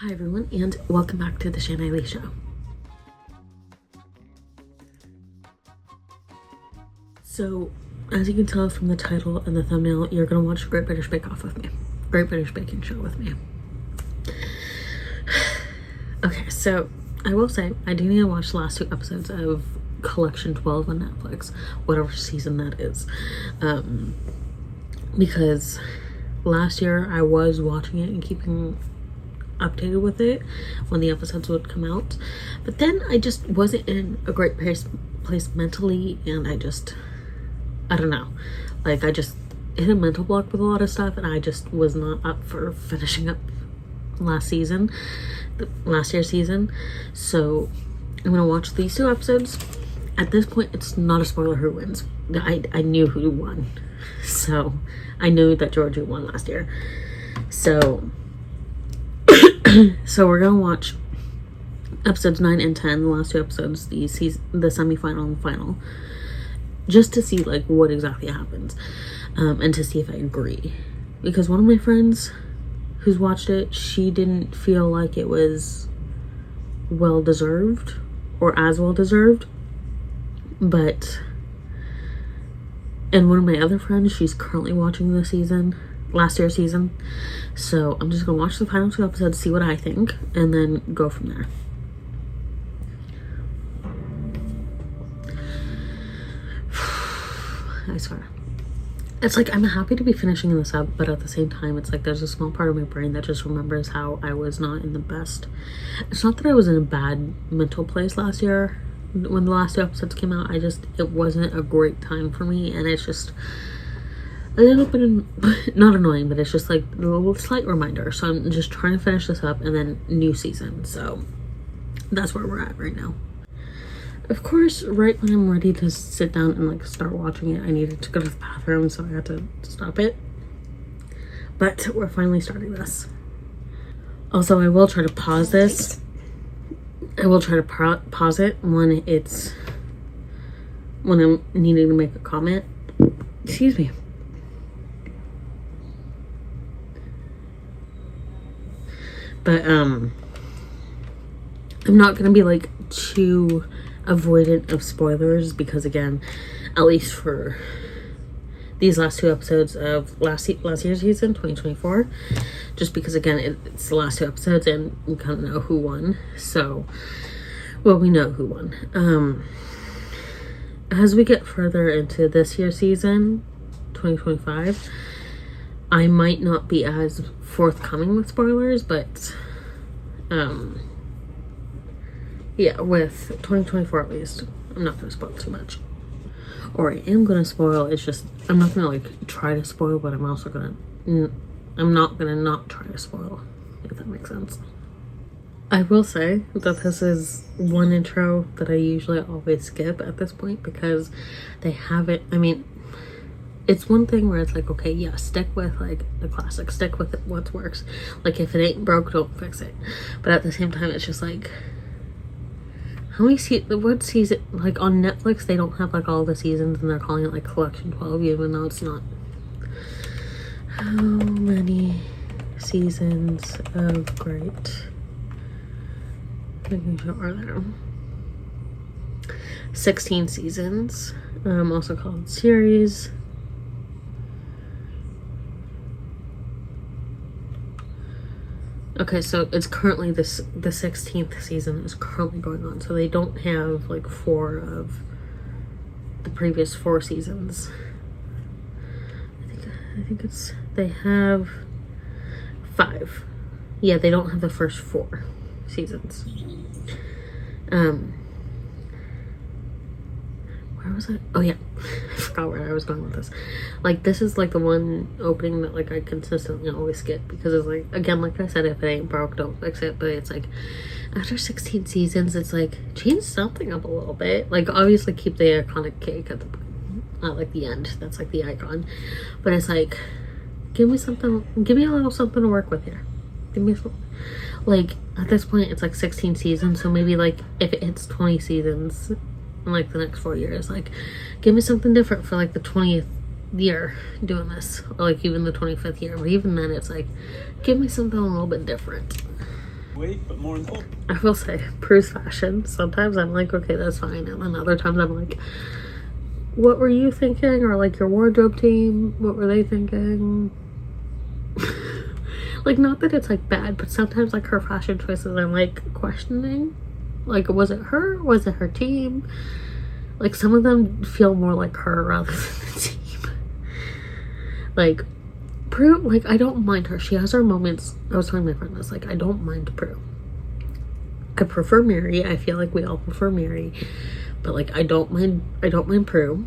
Hi everyone, and welcome back to the Shanae Show. So, as you can tell from the title and the thumbnail, you're gonna watch Great British Bake Off with me. Great British Baking Show with me. Okay, so I will say, I do need to watch the last 2 episodes of Collection 12 on Netflix, whatever season that is. Because last year I was watching it and keeping updated with it when the episodes would come out, but then I just wasn't in a great place mentally, and I don't know, like I just hit a mental block with a lot of stuff, and I just was not up for finishing up last year's season. So I'm gonna watch these 2 episodes. At this point, it's not a spoiler who wins. I knew who won, so I knew that Georgie won last year. So we're gonna watch episodes 9 and 10, the last 2 episodes, the semi-final and final, just to see like what exactly happens, and to see if I agree. Because one of my friends who's watched it, she didn't feel like it was well deserved or as well deserved, and one of my other friends, she's currently watching last year's season. So I'm just gonna watch the final 2 episodes, see what I think, and then go from there. I swear, it's like I'm happy to be finishing this up, but at the same time it's like there's a small part of my brain that just remembers how I was not in the best. It's not that I was in a bad mental place last year when the last 2 episodes came out. It wasn't a great time for me, and it's just a little bit not annoying, but it's just like a little slight reminder. So I'm just trying to finish this up, and then new season. So that's where we're at right now. Of course, right when I'm ready to sit down and like start watching it, I needed to go to the bathroom, so I had to stop it. But we're finally starting this. Also, I will try to pause this. I will try to pause it when I'm needing to make a comment. Excuse me. But I'm not gonna be like too avoidant of spoilers, because again, at least for these last 2 episodes of last year's season 2024, just because again it's the last 2 episodes and we kind of know who won. So we know who won. As we get further into this year's season 2025, I might not be as forthcoming with spoilers, but yeah, with 2024 at least, I'm not going to spoil too much. Or I am going to spoil, it's just, I'm not going to like try to spoil, but I'm not going to not try to spoil, if that makes sense. I will say that this is one intro that I usually always skip at this point, because they have it, I mean, it's one thing where it's like, okay, yeah, stick with like the classic, stick with what works. Like if it ain't broke, don't fix it. But at the same time, it's just like, how many what season, like on Netflix, they don't have like all the seasons and they're calling it like Collection 12, even though it's not. How many seasons of Great Baking Show are there? 16 seasons, also called series. Okay, so it's currently the 16th season is currently going on, so they don't have like 4 of the previous 4 seasons. I think they have 5. Yeah, they don't have the first 4 seasons. Where was I? Oh yeah, I forgot where I was going with this. Like, this is like the one opening that like I consistently always skip, because it's like, again, like I said, if it ain't broke, don't fix it. But it's like, after 16 seasons, it's like, change something up a little bit. Like, obviously keep the iconic cake at the end. That's like the icon. But it's like, give me a little something to work with here. Give me some, like, at this point, it's like 16 seasons. So maybe like if it hits 20 seasons in like the next 4 years, like give me something different for like the 20th year doing this, or like even the 25th year. But even then, it's like, give me something a little bit different. But more important, I will say, Prue's fashion, sometimes I'm like, okay, that's fine. And then other times I'm like, what were you thinking? Or like your wardrobe team, what were they thinking? Like, not that it's like bad, but sometimes like her fashion choices I'm like questioning. Like, was it her? Was it her team? Like, some of them feel more like her rather than the team. Like, Prue, like, I don't mind her. She has her moments. I was telling my friend this, like, I don't mind Prue. I prefer Mary. I feel like we all prefer Mary. But, like, I don't mind Prue.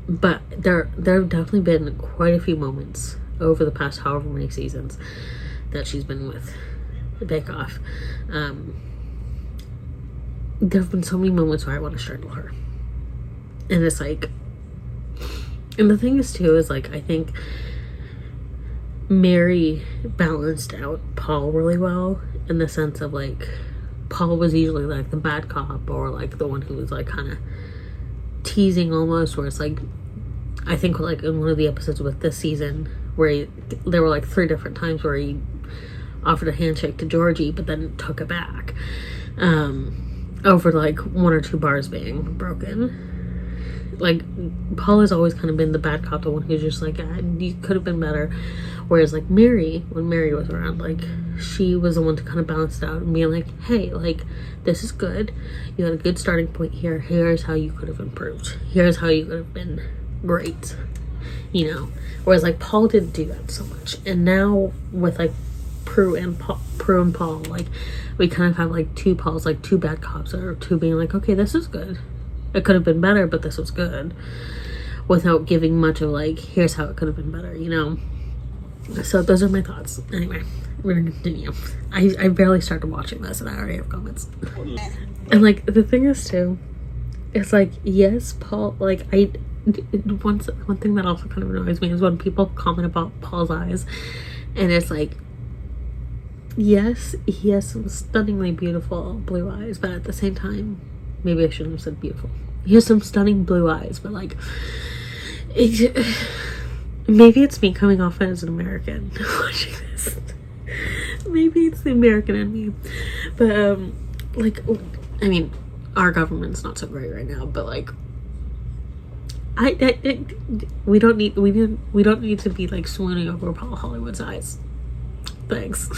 But there have definitely been quite a few moments over the past however many seasons that she's been with Bake Off. There have been so many moments where I want to strangle her. And it's like, and the thing is too, is like, I think Mary balanced out Paul really well, in the sense of like, Paul was usually like the bad cop, or like the one who was like kind of teasing almost, where it's like, I think like in one of the episodes with this season, where there were like 3 different times where he offered a handshake to Georgie, but then took it back, over like 1 or 2 bars being broken. Like, Paul has always kind of been the bad cop, the one who's just like, you could have been better. Whereas like Mary, when Mary was around, like, she was the one to kind of balance it out and be like, hey, like, this is good. You had a good starting point here. Here's how you could have improved. Here's how you could have been great. You know? Whereas like Paul didn't do that so much. And now with like Prue and Paul, like, we kind of have like 2 Pauls, like 2 bad cops, or 2 being like, okay, this is good. It could have been better, but this was good. Without giving much of like, here's how it could have been better, you know? So those are my thoughts. Anyway, we're gonna continue. I barely started watching this and I already have comments. And like, the thing is too, it's like, yes, Paul, like, one thing that also kind of annoys me is when people comment about Paul's eyes. And it's like, yes, he has some stunningly beautiful blue eyes, but at the same time, maybe I shouldn't have said beautiful. He has some stunning blue eyes, but like, maybe it's me coming off as an American watching this. Maybe it's the American in me. But like, I mean, our government's not so great right now, but like, we don't need to be like swooning over Paul Hollywood's eyes. Thanks.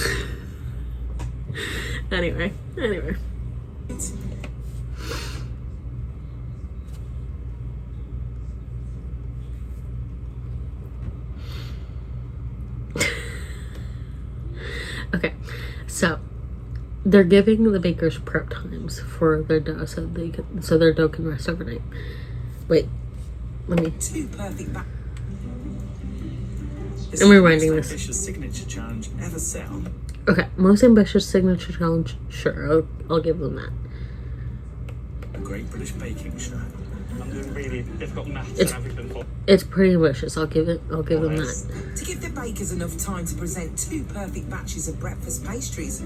Anyway. Okay, so they're giving the bakers prep times for their dough so their dough can rest overnight. Wait, let me. 2 perfect I'm rewinding this. Ambitious signature challenge ever set on. Okay, most ambitious signature challenge. Sure, I'll give them that. A Great British Baking Show. I'm doing really difficult maths It's- and everything. It's pretty ambitious. I'll give them that. to give the bakers enough time to present 2 perfect batches of breakfast pastries.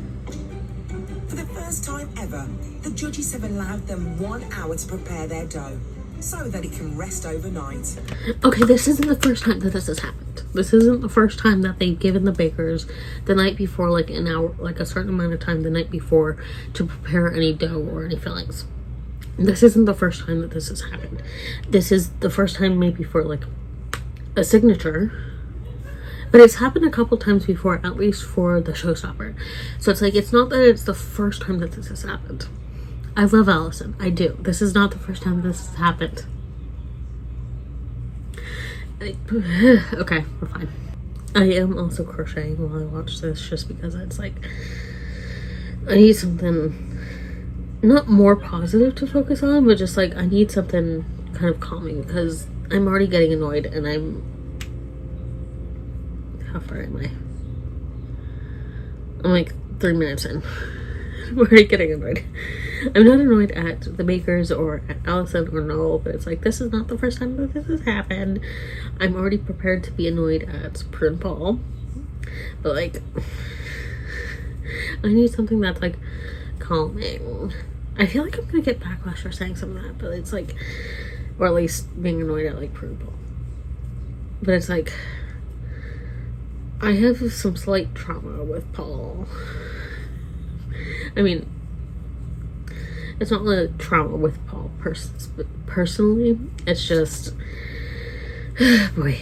For the first time ever, the judges have allowed them 1 hour to prepare their dough so that it can rest overnight. Okay, this isn't the first time that this has happened. This isn't the first time that they've given the bakers the night before, like an hour, like a certain amount of time the night before to prepare any dough or any fillings. This isn't the first time that this has happened. This is the first time maybe for like a signature. But it's happened a couple times before, at least for the showstopper. So it's like, it's not that it's the first time that this has happened. I love Allison. I do. This is not the first time this has happened. Okay, we're fine. I am also crocheting while I watch this, just because it's like, I need something not more positive to focus on, but just like, I need something kind of calming, because I'm already getting annoyed, and how far am I? I'm like 3 minutes in. I'm already getting annoyed. I'm not annoyed at the bakers or at Allison or Noel, but it's like, this is not the first time that this has happened. I'm already prepared to be annoyed at Prue and Paul, but like, I need something that's like calming. I feel like I'm gonna get backlash for saying some of that, but it's like, or at least being annoyed at like Prue and Paul. But it's like, I have some slight trauma with Paul. I mean, it's not a trauma with Paul personally. It's just, boy,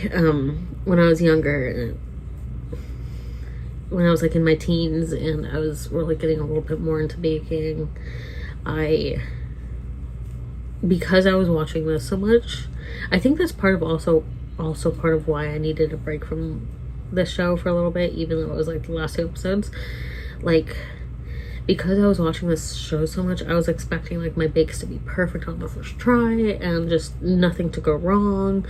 when I was younger, when I was like in my teens and I was really getting a little bit more into baking, because I was watching this so much, I think that's part of also part of why I needed a break from this show for a little bit, even though it was like the last 2 episodes. Like, because I was watching this show so much, I was expecting like my bakes to be perfect on the first try and just nothing to go wrong.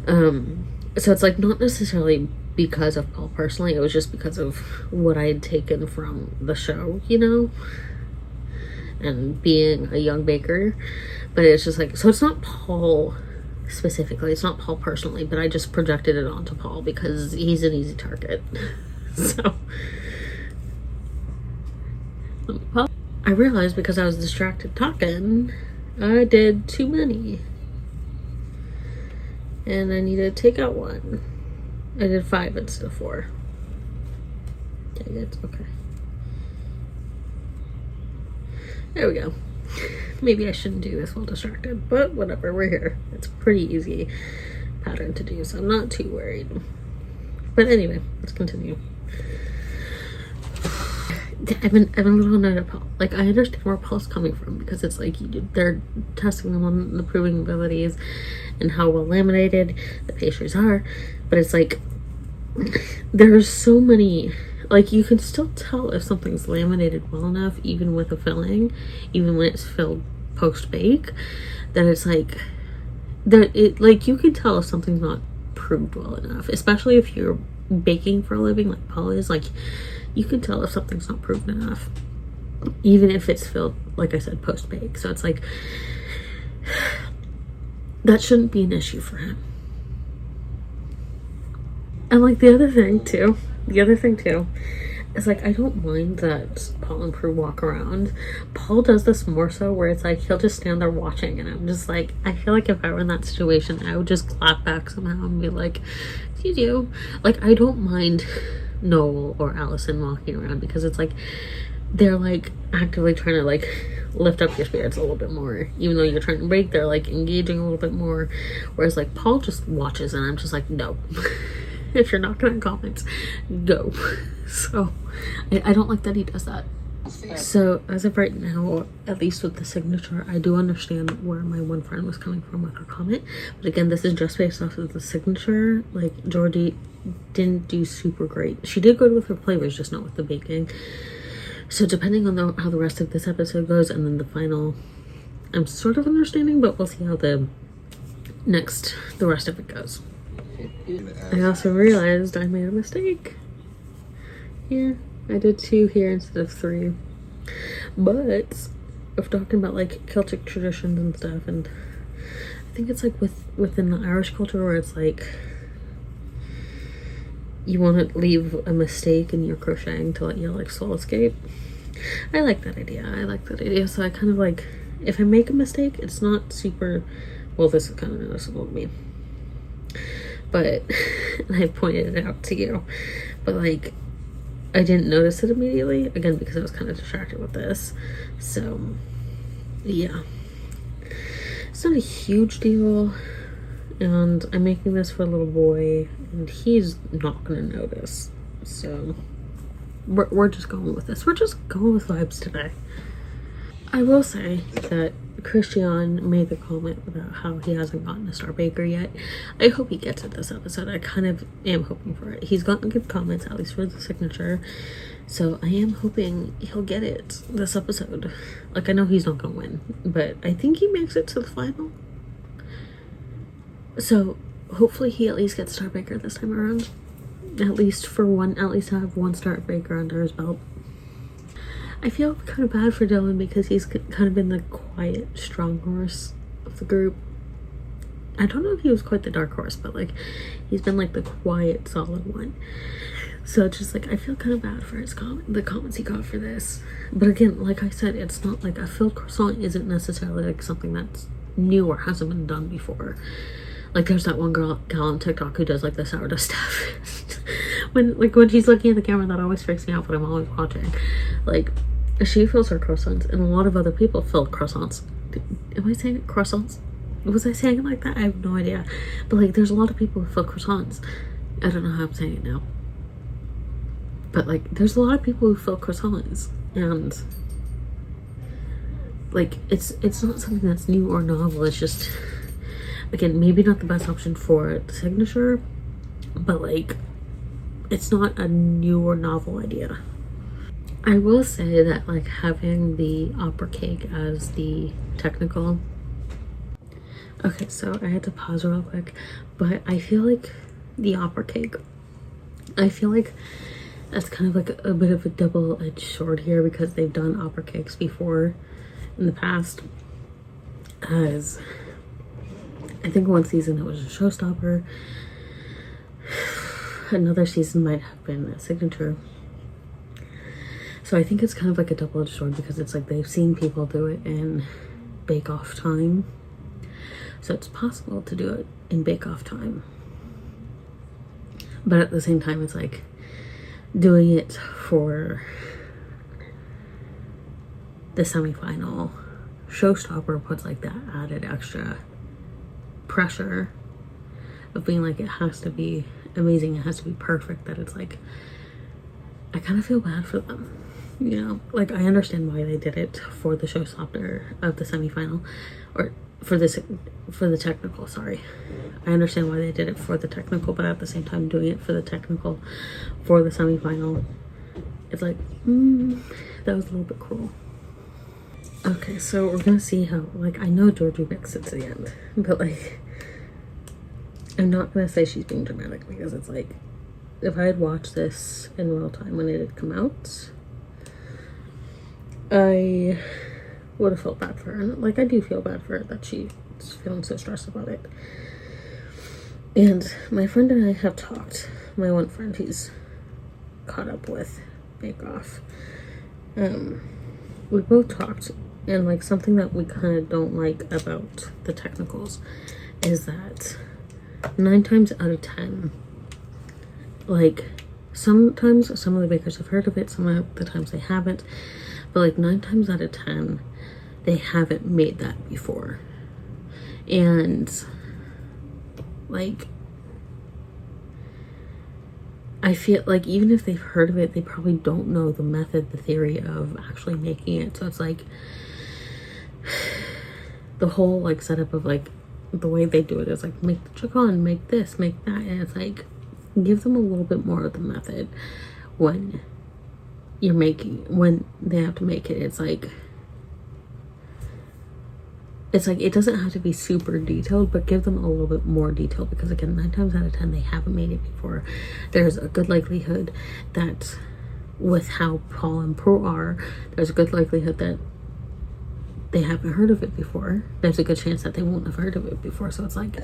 So it's like not necessarily because of Paul personally, it was just because of what I had taken from the show, you know, and being a young baker. But it's just like, so it's not Paul specifically, it's not Paul personally, but I just projected it onto Paul because he's an easy target. So I realized because I was distracted talking, I did too many. And I need to take out 1. I did 5 instead of 4. Dang it, okay. There we go. Maybe I shouldn't do this while distracted, but whatever, we're here. It's a pretty easy pattern to do, so I'm not too worried. But anyway, let's continue. I've been a little annoyed at Paul. Like, I understand where Paul's coming from because it's like they're testing them on the proving abilities and how well laminated the pastries are, but it's like there's so many, like, you can still tell if something's laminated well enough even with a filling, even when it's filled post-bake, that it's like that it, like, you can tell if something's not proved well enough, especially if you're baking for a living like Paul is. Like, you can tell if something's not proved enough even if it's filled, like I said, post-bake. So it's like that shouldn't be an issue for him. And like the other thing too is like, I don't mind that Paul and Prue walk around. Paul does this more so where it's like he'll just stand there watching, and I'm just like, I feel like if I were in that situation, I would just clap back somehow and be like, you do. Like, I don't mind Noel or Allison walking around because it's like they're like actively trying to like lift up your spirits a little bit more, even though you're trying to break, they're like engaging a little bit more, whereas like Paul just watches and I'm just like, no. If you're not gonna comment, go. So I don't like that he does that. So as of right now, at least with the signature, I do understand where my one friend was coming from with her comment, but again, this is just based off of the signature. Like, Georgie didn't do super great. She did good with her flavors, just not with the baking. So depending on how the rest of this episode goes and then the final, I'm sort of understanding, but we'll see how the rest of it goes. I also realized I made a mistake. Yeah, I did 2 here instead of 3. But of talking about like Celtic traditions and stuff, and I think it's like within the Irish culture where it's like you want to leave a mistake in your crocheting to let your like soul escape. I like that idea. So I kind of like, if I make a mistake, it's not super, well, this is kind of noticeable to me, but I pointed it out to you, but like I didn't notice it immediately, again because I was kind of distracted with this. So yeah, it's not a huge deal, and I'm making this for a little boy and he's not gonna notice, so we're just going with this. We're just going with vibes today. I will say that Christian made the comment about how he hasn't gotten a Star Baker yet. I hope he gets it this episode. I kind of am hoping for it. He's gotten good comments, at least for the signature. So I am hoping he'll get it this episode. Like, I know he's not going to win, but I think he makes it to the final. So hopefully he at least gets Star Baker this time around. At least have 1 Star Baker under his belt. I feel kind of bad for Dylan because he's kind of been the quiet, strong horse of the group. I don't know if he was quite the dark horse, but like he's been like the quiet, solid one. So it's just like, I feel kind of bad for the comments he got for this. But again, like I said, it's not like a filled croissant isn't necessarily like something that's new or hasn't been done before. Like, there's that one gal on TikTok who does like the sourdough stuff. when she's looking at the camera, that always freaks me out, but I'm always watching. Like, she fills her croissants, and a lot of other people fill croissants. Am I saying it? Croissants? Was I saying it like that? I have no idea. But like, there's a lot of people who fill croissants. I don't know how I'm saying it now. But like, there's a lot of people who fill croissants, and like, it's not something that's new or novel. It's just, again, maybe not the best option for the signature, but like, it's not a new or novel idea. I will say that like having the opera cake as the technical. Okay, so I had to pause real quick, but I feel like the opera cake, I feel like that's kind of like a bit of a double-edged sword here, because they've done opera cakes before in the past. As I think one season it was a showstopper, another season might have been a signature. So I think it's kind of like a double-edged sword, because it's like they've seen people do it in bake-off time. So it's possible to do it in bake-off time. But at the same time, it's like doing it for the semifinal showstopper puts like that added extra pressure of being like, it has to be amazing, it has to be perfect, that it's like, I kind of feel bad for them. You know, like, I understand why they did it for the showstopper of the semifinal, or for the technical, sorry. I understand why they did it for the technical, but at the same time, doing it for the technical for the semifinal, it's like, that was a little bit cruel. Okay, so we're gonna see how, like, I know Georgie makes it to the end, but like, I'm not gonna say she's being dramatic, because it's like, if I had watched this in real time when it had come out, I would have felt bad for her. And like, I do feel bad for her that she's feeling so stressed about it. And my friend and I have talked. My one friend, he's caught up with Bake Off. We both talked, and like, something that we kind of don't like about the technicals is that 9 times out of 10, like, sometimes some of the bakers have heard of it, some of the times they haven't, but like 9 times out of 10 they haven't made that before. And like, I feel like even if they've heard of it, they probably don't know the method, the theory of actually making it. So it's like, the whole like setup of like, the way they do it is like, make the chicken, make this, make that, and it's like, give them a little bit more of the method when you're making, when they have to make it. It's like, it doesn't have to be super detailed, but give them a little bit more detail, because again, 9 times out of 10 they haven't made it before. There's a good likelihood that with how Paul and Prue are, there's a good likelihood that they haven't heard of it before. There's a good chance that they won't have heard of it before. So it's like,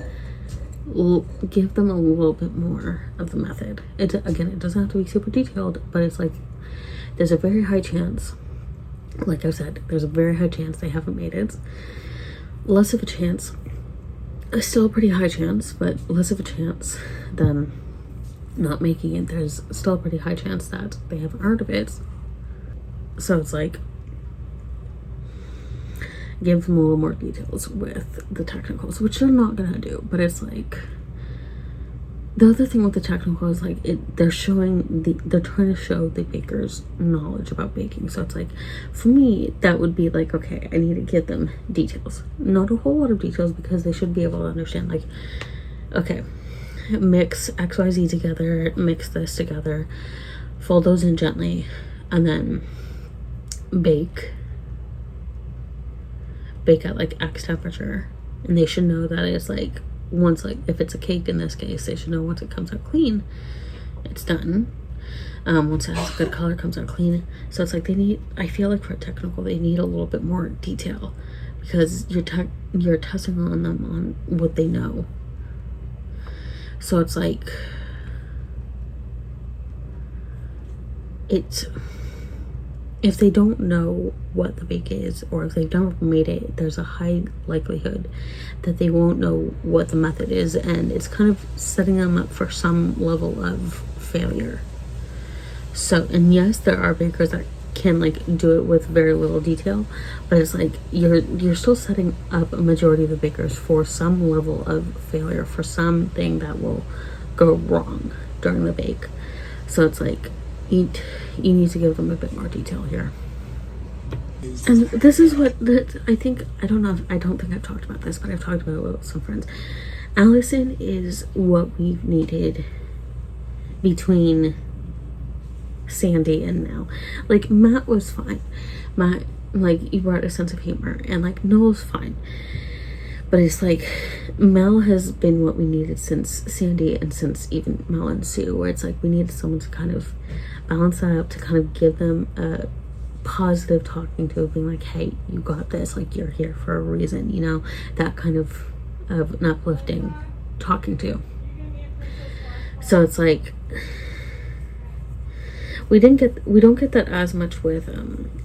give them a little bit more of the method. Again, it doesn't have to be super detailed, but it's like, there's a very high chance, like I said, there's a very high chance they haven't made it. Less of a chance, still a pretty high chance, but less of a chance than not making it. There's still a pretty high chance that they haven't heard of it. So it's like, give them a little more details with the technicals, which they're not gonna do. But it's like, the other thing with the technical is like, they're trying to show the baker's knowledge about baking. So it's like, for me, that would be like, okay, I need to give them details, not a whole lot of details, because they should be able to understand, like, okay, mix XYZ together, mix this together, fold those in gently, and then bake at like X temperature. And they should know that it's like, once, like, if it's a cake in this case, they should know once it comes out clean, it's done. Once it has a good color, comes out clean. So it's like, they need, I feel like for a technical, they need a little bit more detail, because you're testing on them on what they know. So it's like, if they don't know what the bake is, or if they've never made it, there's a high likelihood that they won't know what the method is, and it's kind of setting them up for some level of failure. So, and yes, there are bakers that can like do it with very little detail, but it's like you're still setting up a majority of the bakers for some level of failure, for something that will go wrong during the bake. So it's like you need to give them a bit more detail here. And this is what I think, I don't think I've talked about this, but I've talked about it with some friends. Allison is what we've needed between Sandy and Mel. Like, Matt was fine. Matt, like, he brought a sense of humor, and like Noel's fine. But it's like Mel has been what we needed since Sandy, and since even Mel and Sue, where it's like we needed someone to kind of balance that out, to kind of give them a positive talking to, being like, hey, you got this, like, you're here for a reason, you know, that kind of an uplifting talking to. So it's like we don't get that as much with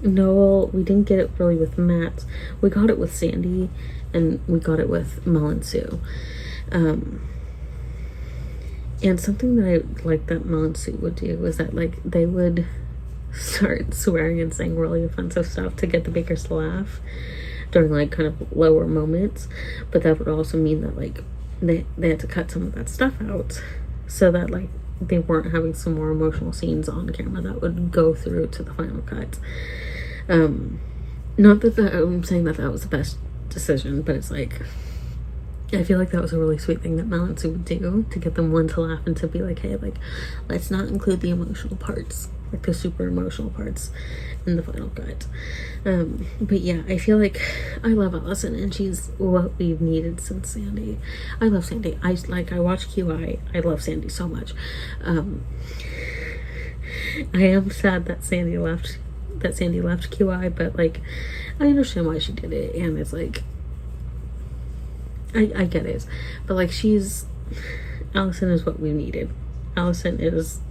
Noel. We didn't get it really with Matt. We got it with Sandy, and we got it with Mel and Sue. And something that I like that Mel and Sue would do was that, like, they would start swearing and saying really offensive stuff to get the bakers to laugh during like kind of lower moments, but that would also mean that like they had to cut some of that stuff out so that like they weren't having some more emotional scenes on camera that would go through to the final cut. Not that I'm saying that was the best decision, but it's like I feel like that was a really sweet thing that Mel and Sue would do to get them one to laugh and to be like, hey, like, let's not include the emotional parts, like the super emotional parts in the final cut. But yeah, I feel like I love Allison, and she's what we've needed since Sandy. I love Sandy. I watch QI. I love Sandy so much. I am sad that Sandy left QI, but like I understand why she did it, and it's like I get it, but like Allison is what we needed. Allison is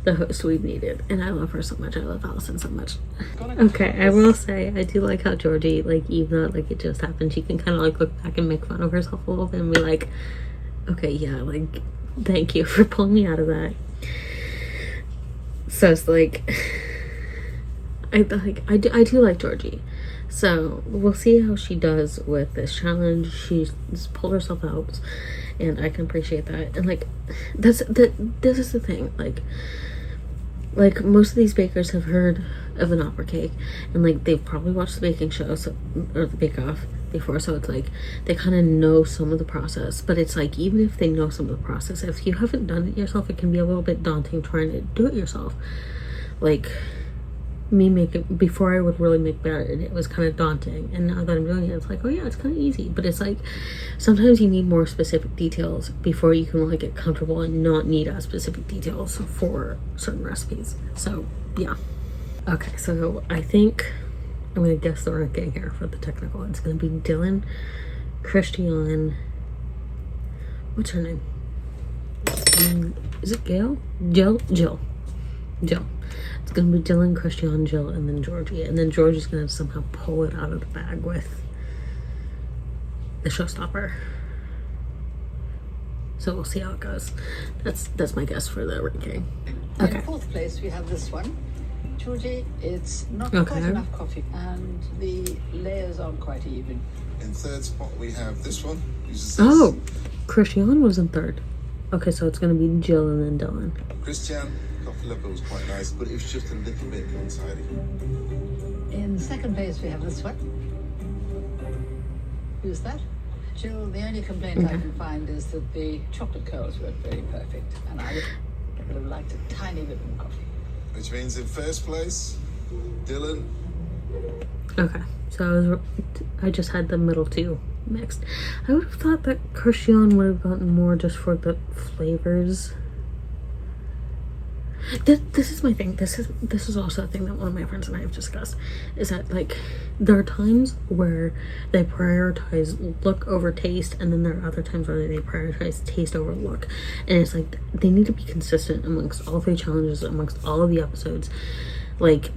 the host we've needed, and I love her so much. I love Allison so much. Okay, I will say I do like how Georgie, like, even though like it just happened, she can kind of like look back and make fun of herself a little bit and be like, okay, yeah, like, thank you for pulling me out of that. So it's like I do like Georgie. So we'll see how she does with this challenge. She's pulled herself out, and I can appreciate that. And like this is the thing. Like most of these bakers have heard of an opera cake, and like they've probably watched the baking show, or the Bake Off before. So it's like they kind of know some of the process. But it's like even if they know some of the process, if you haven't done it yourself, it can be a little bit daunting trying to do it yourself. Like me before I would really make batter, it was kind of daunting, and now that I'm doing it, it's like, oh yeah, it's kind of easy. But it's like sometimes you need more specific details before you can like get comfortable and not need as specific details for certain recipes. So yeah. Okay, so I think I'm gonna guess the ranking here for the technical. It's gonna be Dylan, Christian, what's her name, is it Gail? Jill. It's gonna be Dylan, Christian, Jill, and then Georgie. And then Georgie's gonna somehow pull it out of the bag with the showstopper. So we'll see how it goes. That's my guess for the ranking. Okay. In fourth place, we have this one. Georgie, it's not quite enough coffee, and the layers aren't quite even. In third spot, we have this one. Oh, Christian was in third. Okay, so it's gonna be Jill and then Dylan. Christian, coffee level was quite nice, but it was just a little bit untidy. In second place, we have this one. Who's that? Jill, the only complaint I can find is that the chocolate curls weren't very perfect, and I would have liked a tiny bit more coffee. Which means in first place, Dylan. Okay, so I just had the middle two mixed. I would have thought that Christian would have gotten more just for the flavors. This is my thing. This is also a thing that one of my friends and I have discussed, is that like there are times where they prioritize look over taste, and then there are other times where they prioritize taste over look, and it's like they need to be consistent amongst all three challenges, amongst all of the episodes. Like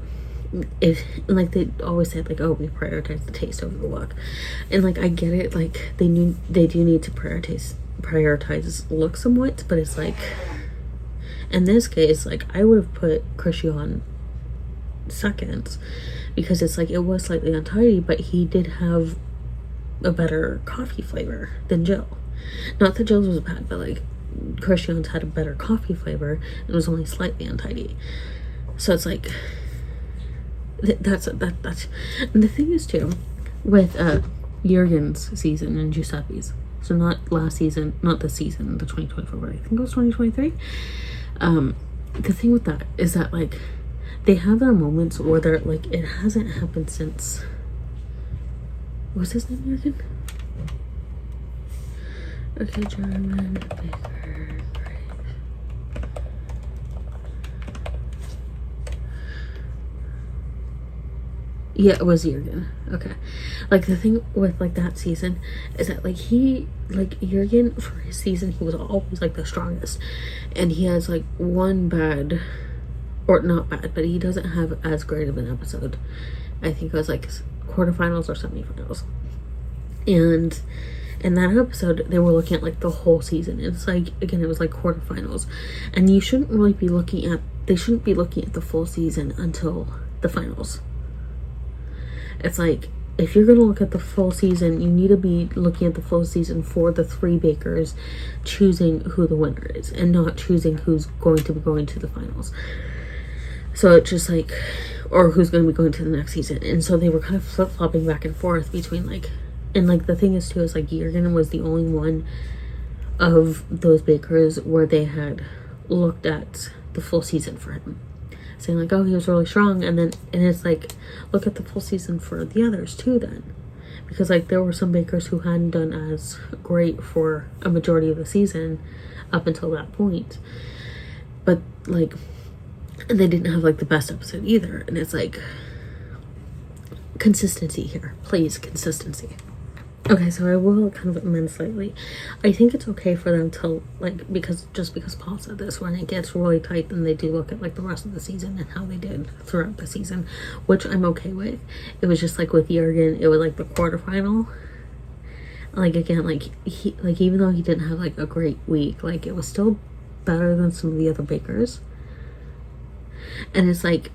if like they always say like, oh, we prioritize the taste over the look, and like I get it, like they do need to prioritize look somewhat, but it's like in this case, like I would have put Christian second, because it's like it was slightly untidy, but he did have a better coffee flavor than Jill. Not that Jill's was bad, but like Christian's had a better coffee flavor and it was only slightly untidy. So it's like that's and the thing is too with Jurgen's season and Giuseppe's. So not last season, not this season, the 2024, but I think it was 2023. The thing with that is that like they have their moments where they're like, it hasn't happened since, what's his name, Jurgen? Okay, German, Baker, great. Yeah, it was Jurgen. Okay. Like the thing with like that season is that like Jurgen for his season, he was always like the strongest. And he has like one bad, or not bad, but he doesn't have as great of an episode. I think it was like quarterfinals or semifinals. And in that episode, they were looking at like the whole season. It's like, again, it was like quarterfinals. And you shouldn't really be looking at, they shouldn't be looking at the full season until the finals. It's like, if you're going to look at the full season, you need to be looking at the full season for the 3 bakers, choosing who the winner is and not choosing who's going to be going to the finals. So it's just like, or who's going to be going to the next season. And so they were kind of flip-flopping back and forth between like, and like the thing is too, is like Jurgen was the only one of those bakers where they had looked at the full season for him, saying like, oh, he was really strong. And it's like, look at the full season for the others too then, because like there were some bakers who hadn't done as great for a majority of the season up until that point, but like they didn't have like the best episode either. And it's like, consistency here, please, consistency. Okay, so I will kind of amend slightly. I think it's okay for them to, like, because Paul said this, when it gets really tight, then they do look at, like, the rest of the season and how they did throughout the season, which I'm okay with. It was just, like, with Jurgen, it was, like, the quarterfinal. Like, again, like, even though he didn't have, like, a great week, like, it was still better than some of the other bakers. And it's, like,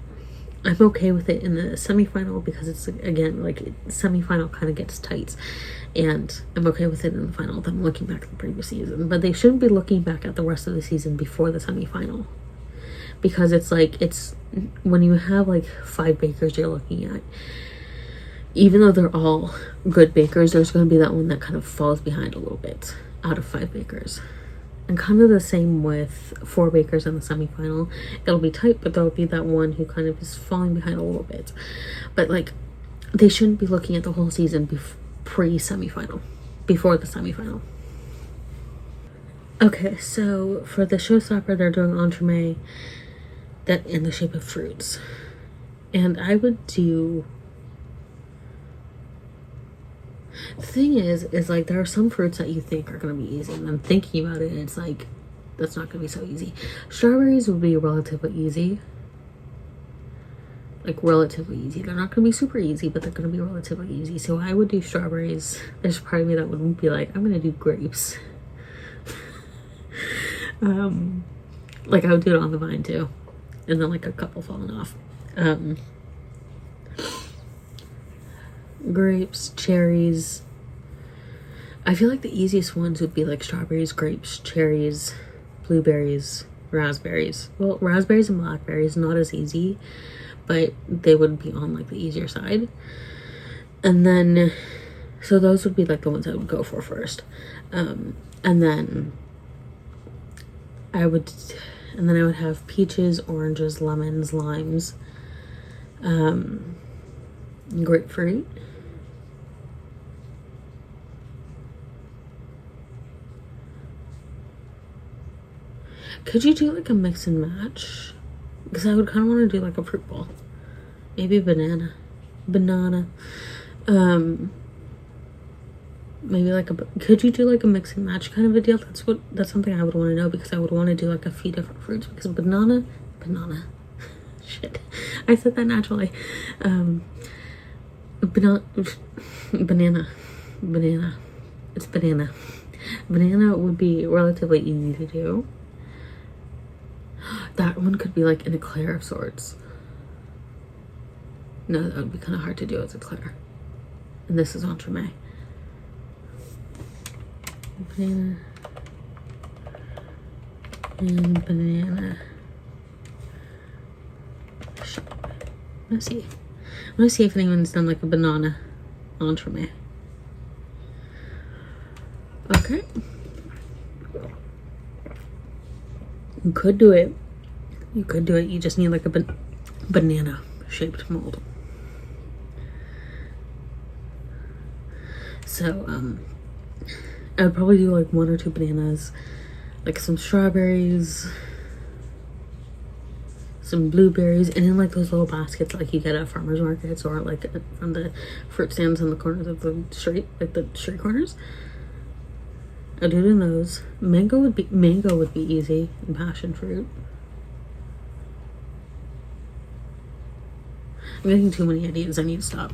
I'm okay with it in the semifinal because it's, again, like, semifinal kind of gets tight. And I'm okay with it in the final. Them looking back at the previous season. But they shouldn't be looking back at the rest of the season before the semifinal. Because it's like, it's, when you have like 5 bakers you're looking at, even though they're all good bakers, there's going to be that one that kind of falls behind a little bit out of 5 bakers. And kind of the same with 4 bakers in the semifinal. It'll be tight, but there'll be that one who kind of is falling behind a little bit. But like, they shouldn't be looking at the whole season pre-semifinal, before the semifinal. Okay, so for the showstopper, they're doing entremet that in the shape of fruits. And I would do, the thing is like there are some fruits that you think are going to be easy, and then thinking about it, it's like, that's not going to be so easy. Strawberries would be relatively easy. Like relatively easy. They're not going to be super easy, but they're going to be relatively easy. So I would do strawberries. There's part of me that would be like, I'm going to do grapes. Like I would do it on the vine too. And then like a couple falling off. Grapes, cherries. I feel like the easiest ones would be like strawberries, grapes, cherries, blueberries, raspberries. Well, raspberries and blackberries, not as easy, but they would be on like the easier side. And then, so those would be like the ones I would go for first. And then I would have peaches, oranges, lemons, limes, grapefruit. Could you do like a mix and match? Because I would kind of want to do like a fruit bowl. Maybe banana. Maybe like could you do like a mix and match kind of a deal? That's something I would want to know, because I would want to do like a few different fruits, because banana. Shit. I said that naturally. Banana. It's banana. Banana would be relatively easy to do. That one could be like an eclair of sorts. No, that would be kind of hard to do as a Claire. And this is entremet. Banana. And banana. Let's see. I'm gonna see if anyone's done like a banana entremet. Okay. You could do it. You could do it. You just need like a banana shaped mold. So, I would probably do like 1 or 2 bananas, like some strawberries, some blueberries, and in like those little baskets like you get at farmers markets or like from the fruit stands on the corners of the street, like the street corners. I do it in those. Mango would be easy, and passion fruit. I'm getting too many ideas. I need to stop.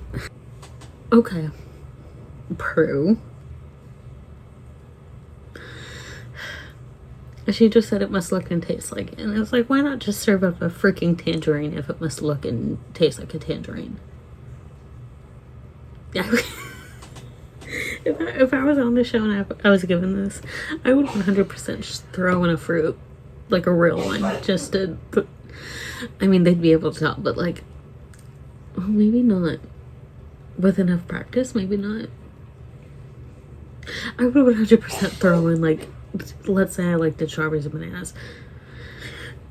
Okay, Prue. She just said it must look and taste like it. And I was like, why not just serve up a freaking tangerine if it must look and taste like a tangerine? Yeah. If I was on the show and I was given this, I would 100% just throw in a fruit, like a real one, just to put, I mean, they'd be able to tell, but like, well, maybe not. With enough practice, maybe not. I would 100% throw in, like, let's say I like did strawberries and bananas.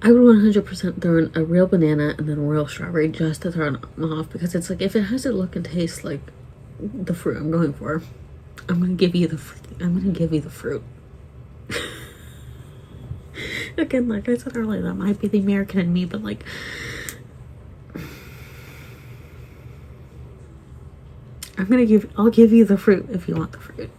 I would 100% throw in a real banana and then a real strawberry just to throw them off, because it's like, if it has to look and taste like the fruit I'm going for, I'm gonna give you the fruit. Again, like I said earlier, that might be the American in me, but like, I'll give you the fruit if you want the fruit.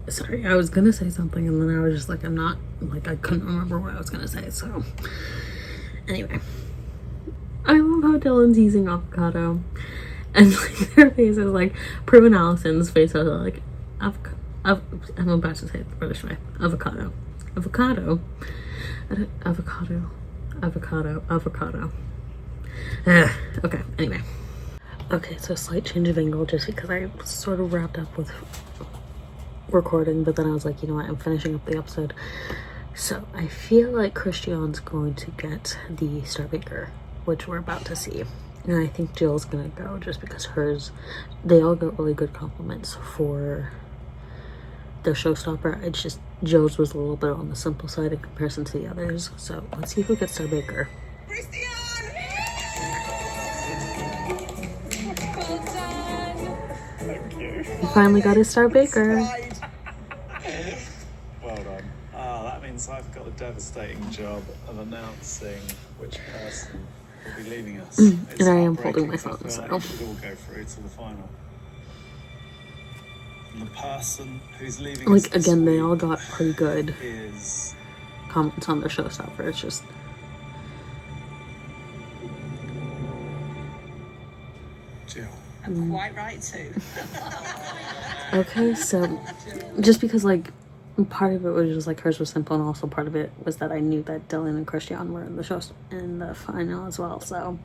Sorry, I was gonna say something and then I was just like, I couldn't remember what I was gonna say, so anyway. I love how Dylan's using avocado. And like their faces, like Prue and Allison's face, are like I'm about to say it the British way. Avocado. Okay, anyway. Okay, so slight change of angle just because I sort of wrapped up with recording, but then I was like, you know what, I'm finishing up the episode. So I feel like Christian's going to get the Star Baker, which we're about to see. And I think Jill's gonna go just because they all got really good compliments for their showstopper. It's just Jill's was a little bit on the simple side in comparison to the others. So let's see who gets Star Baker. Christian! He finally got his Star Baker. Well done. That means I've got the devastating job of announcing which person will be leaving us. And I am holding my phone, so. Like we all go through to the final. And the person who's leaving us Like, again, they all got pretty good is comments on their showstopper. It's just... Jill. I'm quite right too. Okay, so just because like part of it was just like hers was simple, and also part of it was that I knew that Dylan and Christian were in the show in the final as well. So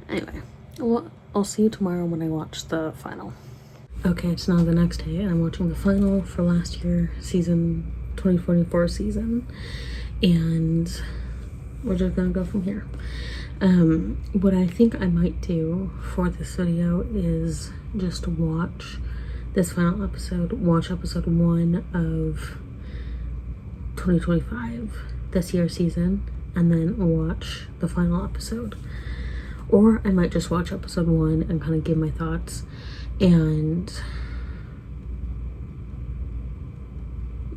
anyway, well, I'll see you tomorrow when I watch the final. Okay, it's now the next day and I'm watching the final for last year season 2024 season, and we're just gonna go from here. What I think I might do for this video is just watch this final episode, watch episode 1 of 2025, this year's season, and then watch the final episode. Or I might just watch episode 1 and kind of give my thoughts and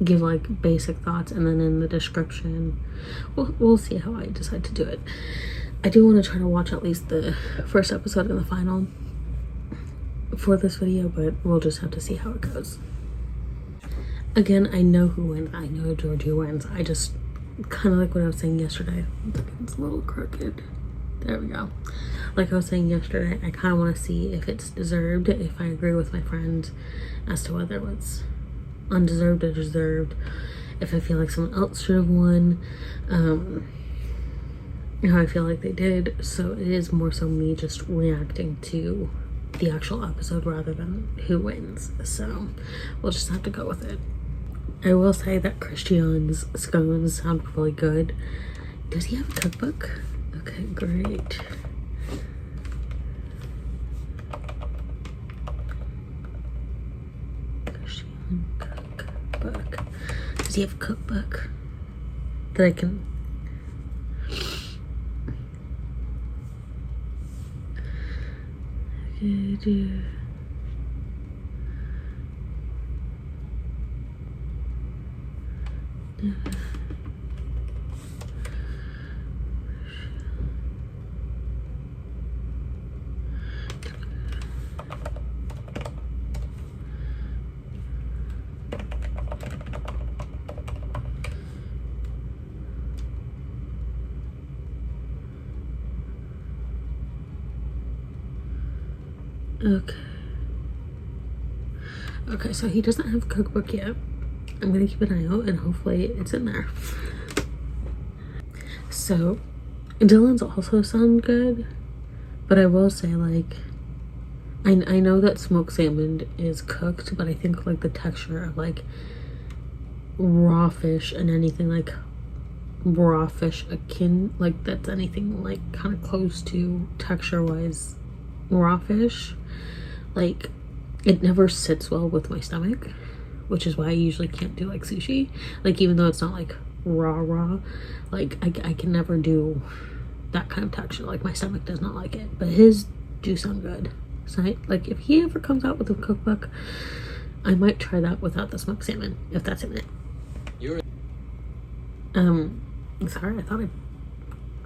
give like basic thoughts, and then in the description we'll see how I decide to do it. I do want to try to watch at least the first episode and the final for this video, but we'll just have to see how it goes. Again, I know who wins. I know Georgie wins. I just kind of like what I was saying yesterday. It's a little crooked. There we go. Like I was saying yesterday, I kind of want to see if it's deserved, if I agree with my friend as to whether it was undeserved or deserved, if I feel like someone else should have won. how I feel like they did, so it is more so me just reacting to the actual episode rather than who wins. So we'll just have to go with it. I will say that Christian's scones sound really good. Does he have a cookbook? Okay, great. Christian cookbook. Does he have a cookbook that I can... Okay. Okay, so he doesn't have a cookbook yet. I'm gonna keep an eye out and hopefully it's in there. So Dylan's also sound good, but I will say, like, I know that smoked salmon is cooked, but I think like the texture of like raw fish and anything like raw fish akin, like that's anything like kind of close to texture wise raw fish, like it never sits well with my stomach, which is why I usually can't do like sushi. Like even though it's not like raw, like I can never do that kind of texture. Like my stomach does not like it, but his do sound good. So like if he ever comes out with a cookbook, I might try that without the smoked salmon if that's in it. Sorry, I thought I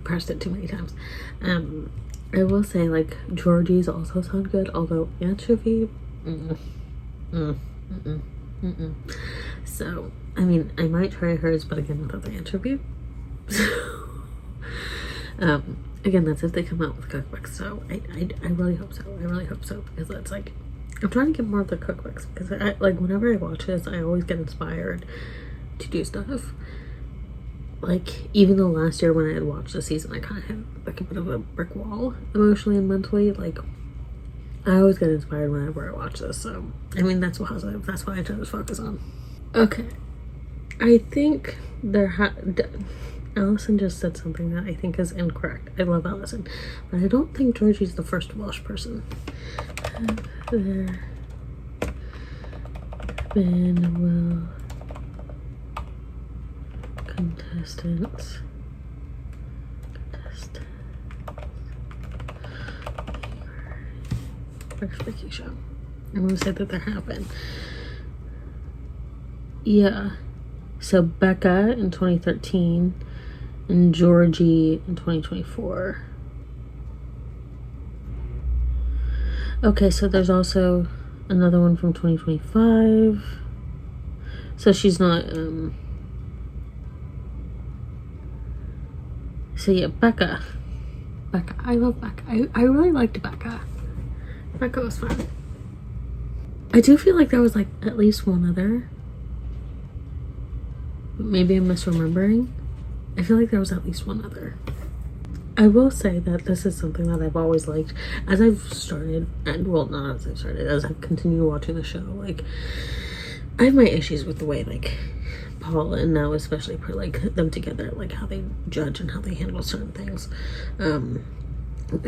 pressed it too many times. I will say like Georgie's also sound good, although anchovy, So I mean I might try hers, but again without the anchovy. Again, that's if they come out with cookbooks. So I really hope so. I really hope so, because that's like, I'm trying to get more of their cookbooks, because I like whenever I watch this I always get inspired to do stuff. Like even though last year when I had watched the season I kind of had like a bit of a brick wall emotionally and mentally, like I always get inspired whenever I watch this. So I mean that's positive. That's what I try to focus on. Okay, I think Allison just said something that I think is incorrect. I love Allison, but I don't think Georgie's the first Welsh person. Have there been contestants first vacation? I'm gonna say that there have been. Yeah, so Becca in 2013 and Georgie in 2024. Okay, so there's also another one from 2025. So she's not so yeah, Becca, I love Becca. I really liked Becca. Becca was fun. I do feel like there was like at least one other. Maybe I'm misremembering. I feel like there was at least one other. I will say that this is something that I've always liked as I've started, and well, not as I've started, as I've continued watching the show. Like, I have my issues with the way like Paul and now especially put like them together, like how they judge and how they handle certain things.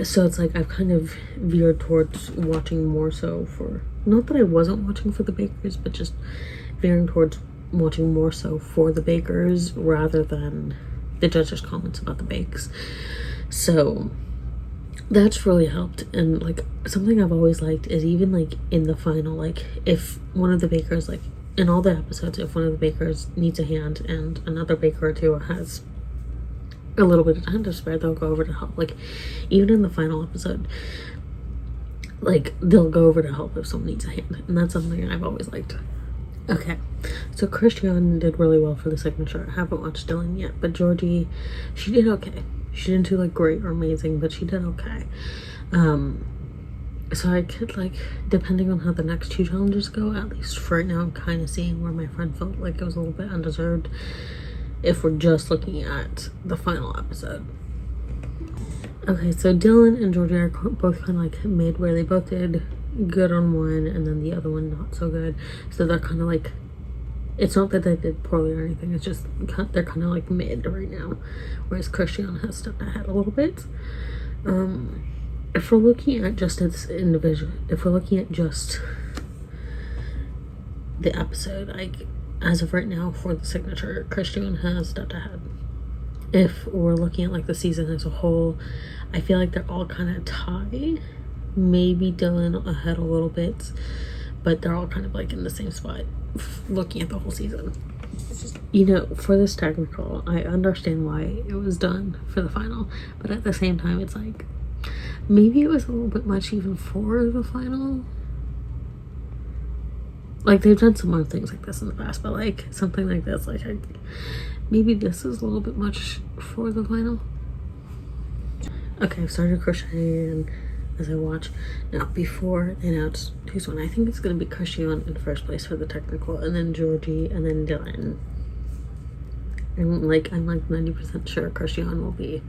So it's like I've kind of veered towards watching more so for, not that I wasn't watching for the bakers, but just veering towards watching more so for the bakers rather than the judges' comments about the bakes. So that's really helped. And like something I've always liked is even like in the final, like if one of the bakers, like in all the episodes, if one of the bakers needs a hand and another baker or two has a little bit of time to spare, they'll go over to help. Like even in the final episode, like they'll go over to help if someone needs a hand, and that's something I've always liked. Okay, so Christian did really well for the signature. I haven't watched Dylan yet, but Georgie, she did okay. She didn't do like great or amazing, but she did okay. So I could like, depending on how the next two challenges go, at least for right now I'm kind of seeing where my friend felt like it was a little bit undeserved if we're just looking at the final episode. Okay, so Dylan and Georgie are both kind of like mid, where they both did good on one and then the other one not so good. So they're kind of like, it's not that they did poorly or anything, it's just they're kind of like mid right now, whereas Christian has stepped ahead a little bit. If we're looking at just its individual, if we're looking at just the episode, like as of right now for the signature, Christian has stepped ahead. If we're looking at like the season as a whole, I feel like they're all kind of tied. Maybe Dylan ahead a little bit, but they're all kind of like in the same spot looking at the whole season. You know, for this technical, I understand why it was done for the final, but at the same time, it's like maybe it was a little bit much even for the final. Like, they've done some more things like this in the past, but like something like this, like maybe this is a little bit much for the final. Okay, I've started crocheting as I watch. Now, before they announce who's won, I think it's going to be Christian in first place for the technical, and then Georgie, and then Dylan. And like, I'm like 90% sure Christian will be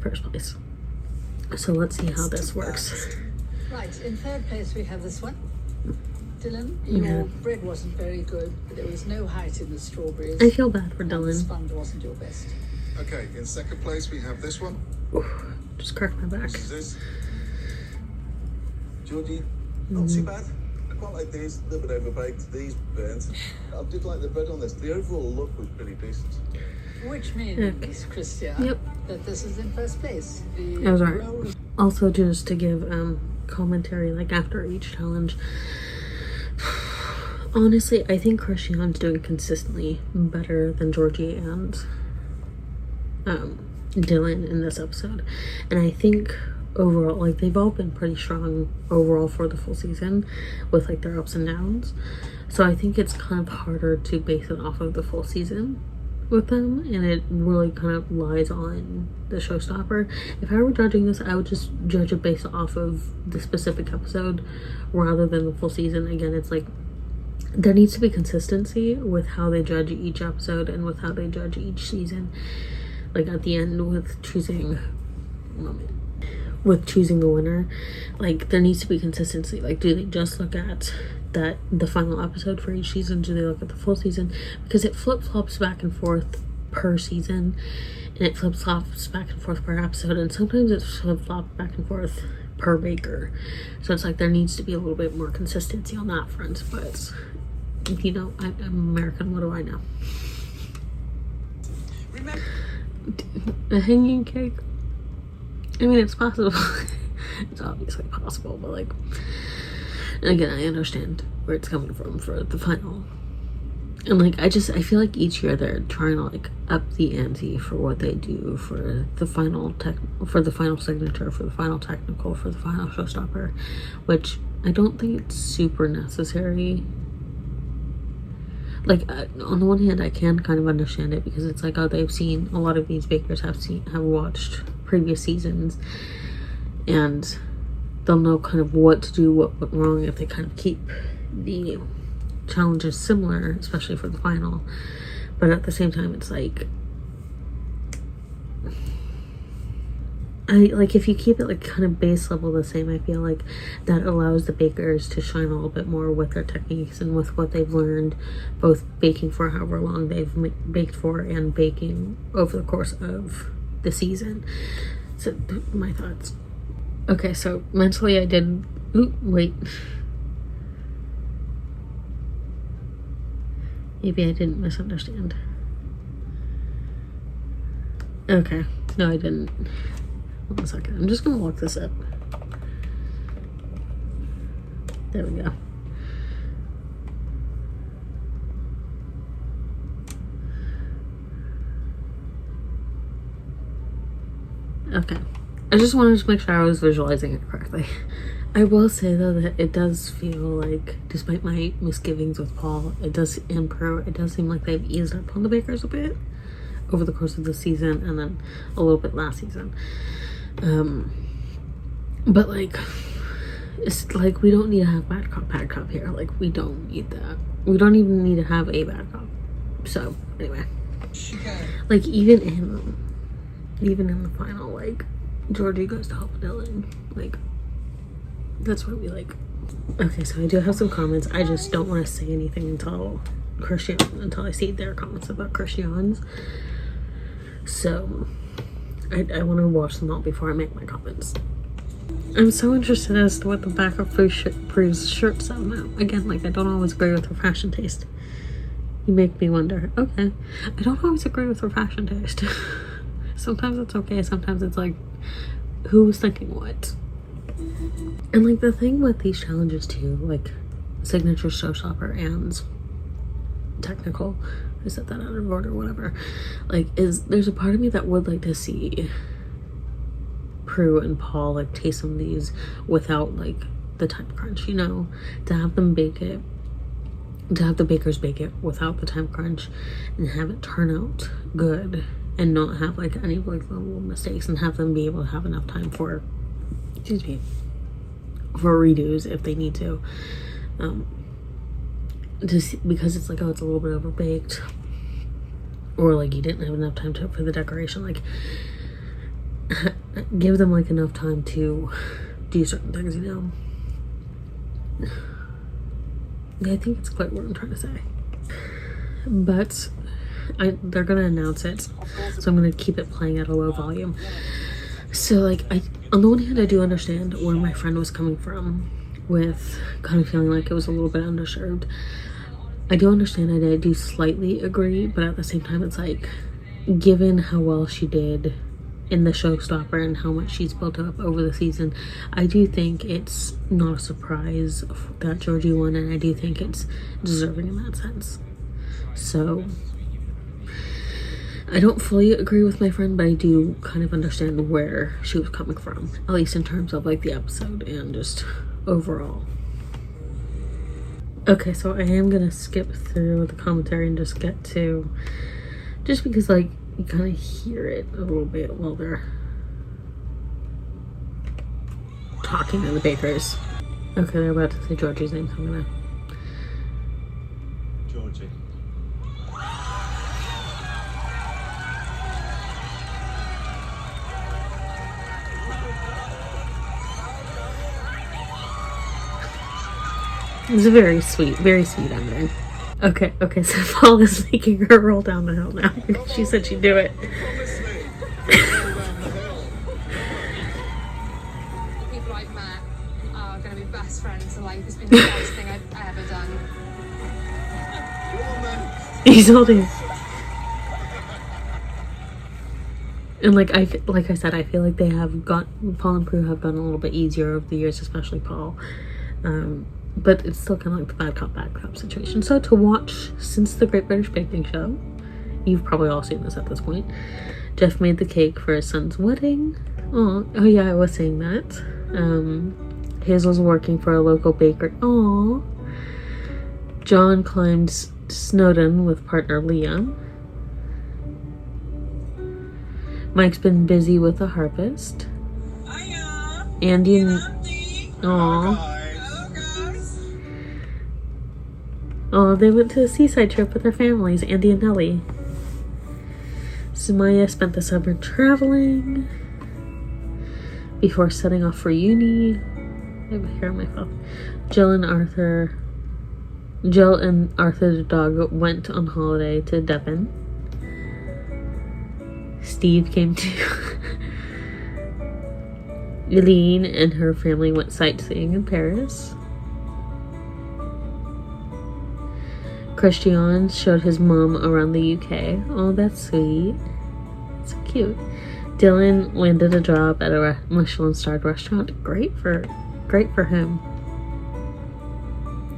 first place. So let's see how this works. Right, in third place we have this one. Dylan, your bread wasn't very good, but there was no height in the strawberries. I feel bad for and the Dylan. sponge wasn't your best. Okay, in second place we have this one. Just cracked my back. This is this. Georgie, not too bad. I quite like these, a little bit overbaked. These burnt. I did like the bread on this. The overall look was pretty decent. Which means, Christian, that this is in first place. I was right. Also, just to give commentary like after each challenge, honestly, I think Christian's doing consistently better than Georgie and Dylan in this episode, and I think overall, like, they've all been pretty strong overall for the full season with like their ups and downs. So I think it's kind of harder to base it off of the full season with them, and it really kind of lies on the showstopper. If I were judging this, I would just judge it based off of the specific episode rather than the full season. Again, it's like there needs to be consistency with how they judge each episode and with how they judge each season. Like at the end with choosing the winner, like there needs to be consistency. Like, do they just look at the final episode for each season? Do they look at the full season? Because it flip-flops back and forth per season, and it flip-flops back and forth per episode, and sometimes it's flip-flops back and forth per baker. So it's like there needs to be a little bit more consistency on that front. But you know, I'm American, what do I know? Remember, a hanging cake, I mean, it's possible. It's obviously possible, but like, and again, I understand where it's coming from for the final. And like, I feel like each year they're trying to like up the ante for what they do for the final for the final signature, for the final technical, for the final showstopper, which I don't think it's super necessary. Like, on the one hand, I can kind of understand it because it's like, oh, they've seen, a lot of these bakers have watched previous seasons, and they'll know kind of what to do, what went wrong, if they kind of keep the challenges similar, especially for the final. But at the same time, it's like, if you keep it like kind of base level the same, I feel like that allows the bakers to shine a little bit more with their techniques and with what they've learned, both baking for however long they've baked for and baking over the course of the season. So my thoughts. Okay, so mentally I did, wait. Maybe I didn't misunderstand. Okay, no, I didn't. 1 second, I'm just gonna look this up. There we go. Okay, I just wanted to make sure I was visualizing it correctly. I will say though that it does feel like, despite my misgivings with Paul, and Prue, it does seem like they've eased up on the bakers a bit over the course of the season, and then a little bit last season. But like, it's like we don't need to have bad cop here. Like, we don't need that. We don't even need to have a bad cop. So anyway, like even in the final, like Georgie goes to help Dylan. Like, that's what we like. Okay, so I do have some comments. I just don't want to say anything until I see their comments about Christian's. So I want to watch them all before I make my comments. I'm so interested as to what the back of Prue's shirt says now. Again, like, I don't always agree with her fashion taste. You make me wonder. Okay. I don't always agree with her fashion taste. Sometimes it's okay. Sometimes it's like, who was thinking what? And like the thing with these challenges too, like signature showstopper and technical, I said that out of order, whatever, like, is there's a part of me that would like to see Prue and Paul like taste some of these without like the time crunch, you know, to have them bake it, to have the bakers bake it without the time crunch and have it turn out good and not have like any like little mistakes, and have them be able to have enough time for, excuse me, for redos if they need to see, because it's like, oh, it's a little bit overbaked, or like you didn't have enough time for the decoration. Like, give them like enough time to do certain things, you know. I think it's clear what I'm trying to say, but they're gonna announce it, so I'm gonna keep it playing at a low volume. So like, on the one hand, I do understand where my friend was coming from with kind of feeling like it was a little bit underserved. I do understand it. I do slightly agree, but at the same time, it's like, given how well she did in the showstopper and how much she's built up over the season, I do think it's not a surprise that Georgie won, and I do think it's deserving in that sense. So I don't fully agree with my friend, but I do kind of understand where she was coming from, at least in terms of like the episode and just overall. Okay, so I am gonna skip through the commentary and just get to, just because like you kind of hear it a little bit while they're talking to the bakers. Okay, they're about to say Georgie's name, so I'm gonna. Georgie. It's a very sweet ending. Okay, so Paul is making her roll down the hill now because she said she'd do it. People I've met are going to be best friends, so like, it's been the best thing I've ever done. He's holding. And like I said, I feel like they have Paul and Prue have gotten a little bit easier over the years, especially Paul. But it's still kind of like the bad cop, bad cop situation. So to watch since the Great British Baking Show, you've probably all seen this at this point. Jeff made the cake for his son's wedding. Oh yeah, I was saying that. Hazel's working for a local bakery. Oh. John climbed Snowdon with partner Liam. Mike's been busy with the harvest. Andy and Oh, they went to a seaside trip with their families, Andy and Nellie. Sumaya spent the summer traveling before setting off for uni. I have hair on my phone. Jill and Arthur the dog went on holiday to Devon. Steve came to Eileen and her family went sightseeing in Paris. Christian showed his mom around the UK. Oh, that's sweet. So cute. Dylan landed a job at a Michelin-starred restaurant. Great for him.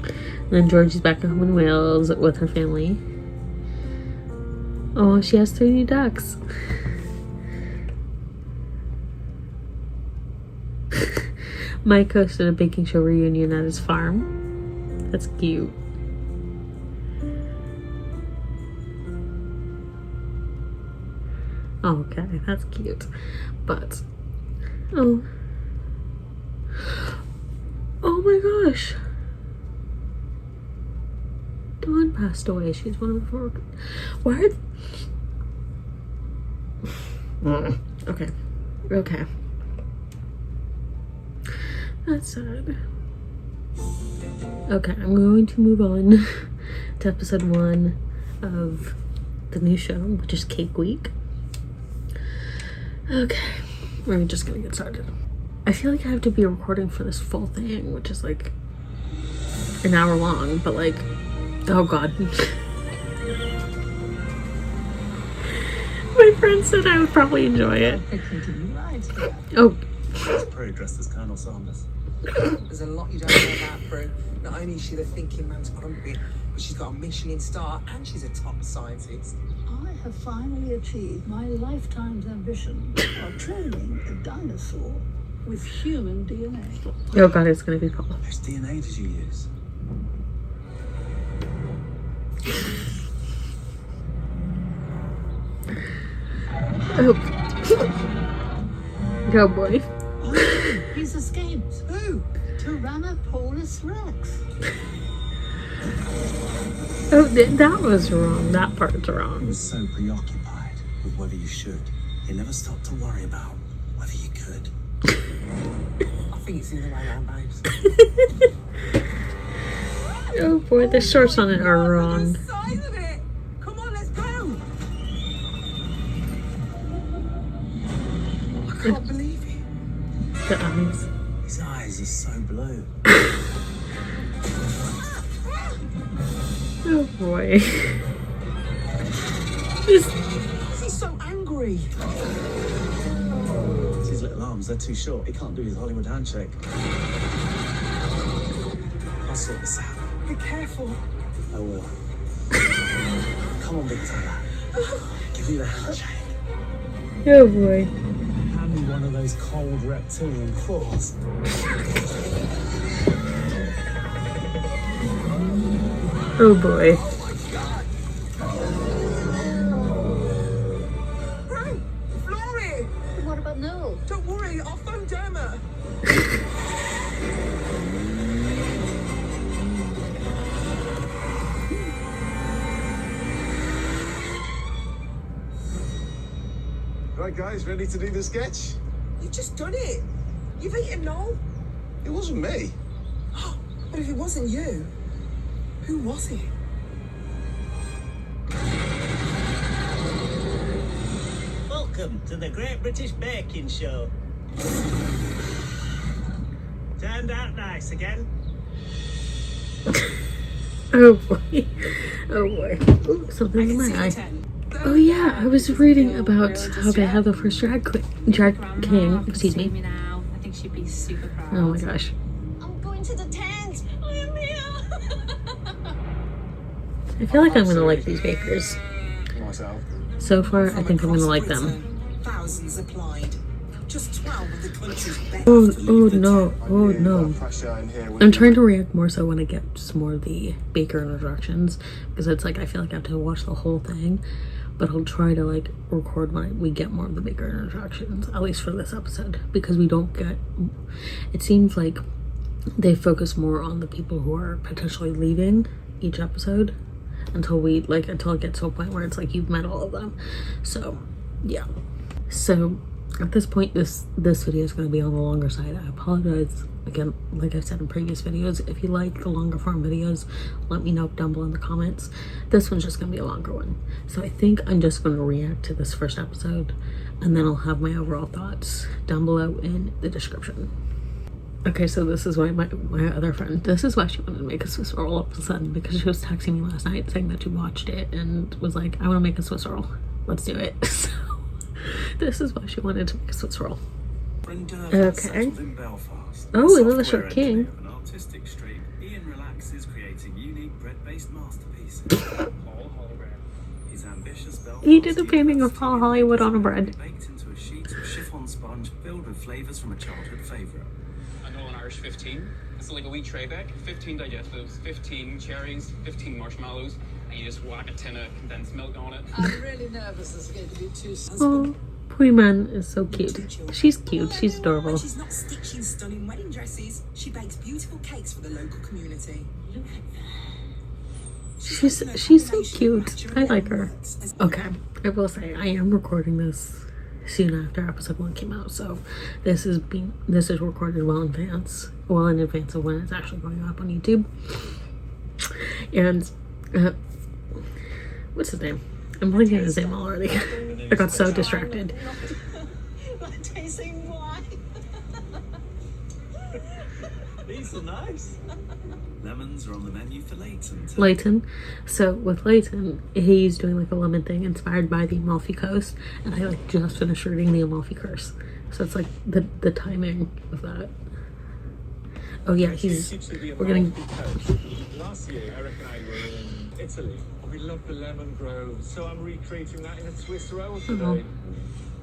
And then Georgie's back home in Wales with her family. Oh, she has 3 new ducks. Mike hosted a baking show reunion at his farm. That's cute. Okay, that's cute. But oh my gosh, Dawn passed away. She's one of the 4. What? Okay. That's sad. Okay, I'm going to move on to episode 1 of the new show, which is Cake Week. Okay, we're just gonna get started. I feel like I have to be recording for this full thing, which is like an hour long, but like, oh god. My friend said I would probably enjoy it. Oh. Prue dressed as Colonel Sanders. There's a lot you don't know about Prue. Not only is she the thinking man's crumpet, but she's got a Michelin star and she's a top scientist. I have finally achieved my lifetime's ambition of cloning a dinosaur with human DNA. Oh god, it's gonna be Paul. Whose DNA did you use? Oh. Oh boy. He's escaped. Who? Tyrannosaurus Rex. Oh, that was wrong. That part's He wrong. was so preoccupied with whether you should, he never stopped to worry about whether you could. I think it's the other way around, babes. Oh boy, the shorts on it are wrong. Look at the size of it. Come on, let's go. I can't believe it. The eyes. His eyes are so blue. Oh boy. This. Why is he so angry? It's his little arms, they're too short. He can't do his Hollywood handshake. I'll sort this out. Be careful. I will. Come on, big fella. Give me the handshake. Oh boy. Hand me one of those cold reptilian claws. Oh boy. Prue, Flory. What about Noel? Don't worry, I'll phone Dermot. Right, guys, ready to do the sketch? You've just done it. You've eaten Noel. It wasn't me. But if it wasn't you, who was it? Welcome to the Great British Baking Show. Turned out nice again. Oh boy. Oh boy. Ooh, something in my eye. Oh yeah, I was reading about how they have the first drag king. Excuse me. Now. I think she'd be super proud. Oh my gosh. I'm going to the tent. I am here. I feel like I'm gonna like these bakers. Myself. So far, I From think I'm gonna across like them. Britain, thousands applied. Just 12 of the country's best. Oh, to oh leave the no, tent. oh no. Pressure in here. I'm trying to react more so when I get some more of the baker introductions, because it's like I feel like I have to watch the whole thing, but I'll try to like record when we get more of the baker introductions, at least for this episode, because we don't get, it seems like they focus more on the people who are potentially leaving each episode until it gets to a point where it's like you've met all of them. So yeah, so at this point this video is going to be on the longer side. I apologize again, like I said in previous videos. If you like the longer form videos, let me know down below in the comments. This one's just going to be a longer one, so I think I'm just going to react to this first episode, and then I'll have my overall thoughts down below in the description. Okay, so this is why my other friend, this is why she wanted to make a Swiss roll all of a sudden, because she was texting me last night saying that she watched it and was like, I want to make a Swiss roll. Let's do it. So this is why she wanted to make a Swiss roll. Okay. Oh, another short king. An artistic streak, Ian relaxes, creating unique bread-based masterpieces. Paul hologram. His ambitious Belfast. He did a painting of Paul Hollywood on a bread. Baked into a sheet of chiffon sponge filled with flavors from a childhood favorite. I know an Irish 15. It's like a wee tray bag, 15 digestives, 15 cherries, 15 marshmallows, and you just whack a tin of condensed milk on it. I'm really nervous this is going to be too Oh, Puiman is so cute. She's cute. She's adorable. When she's not stitching stunning wedding dresses, she bakes beautiful cakes for the local community. Look at that. She's so cute. I like her. Okay, I will say I am recording this soon after episode 1 came out, so this is recorded well in advance of when it's actually going up on YouTube. And what's his name? I'm blanking on his name already. I got so distracted. Tasting wine. These are nice. Lemons are on the menu for Leighton. Leighton. So with Leighton, he's doing like a lemon thing inspired by the Amalfi Coast, and I like just finished reading the Amalfi Curse, so it's like the timing of that. Oh yeah, we're getting. Last year, Eric and I were in Italy. We loved the lemon groves, so I'm recreating that in a Swiss roll today.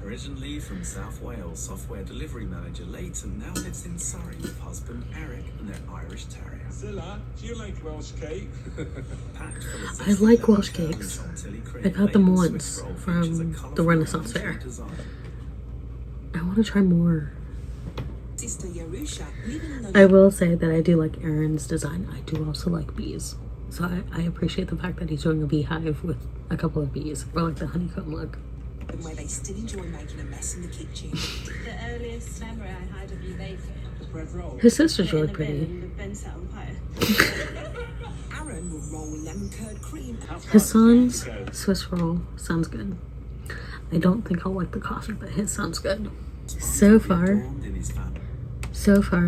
Originally from South Wales, software delivery manager Leighton now lives in Surrey with husband Eric and their Irish terrier. Zilla, do you like Welsh cake? Packed full of I like Welsh zesty cakes. chantilly cream, I've had them bacon once Swiss roll from features a the colourful Renaissance country Fair. design. I want to try more. Sister Yarusha, living in I will say that I do like Aaron's design. I do also like bees, so I appreciate the fact that he's doing a beehive with a couple of bees, or like the honeycomb look. where they still enjoy making a mess in the kitchen. The earliest memory I had of you baking was bread roll. His sister's really in the bin pretty. in the bin set on fire. Aaron will roll lemon curd cream. His son's Swiss roll sounds good. I don't think I'll like the coffee, but his sounds good. So far,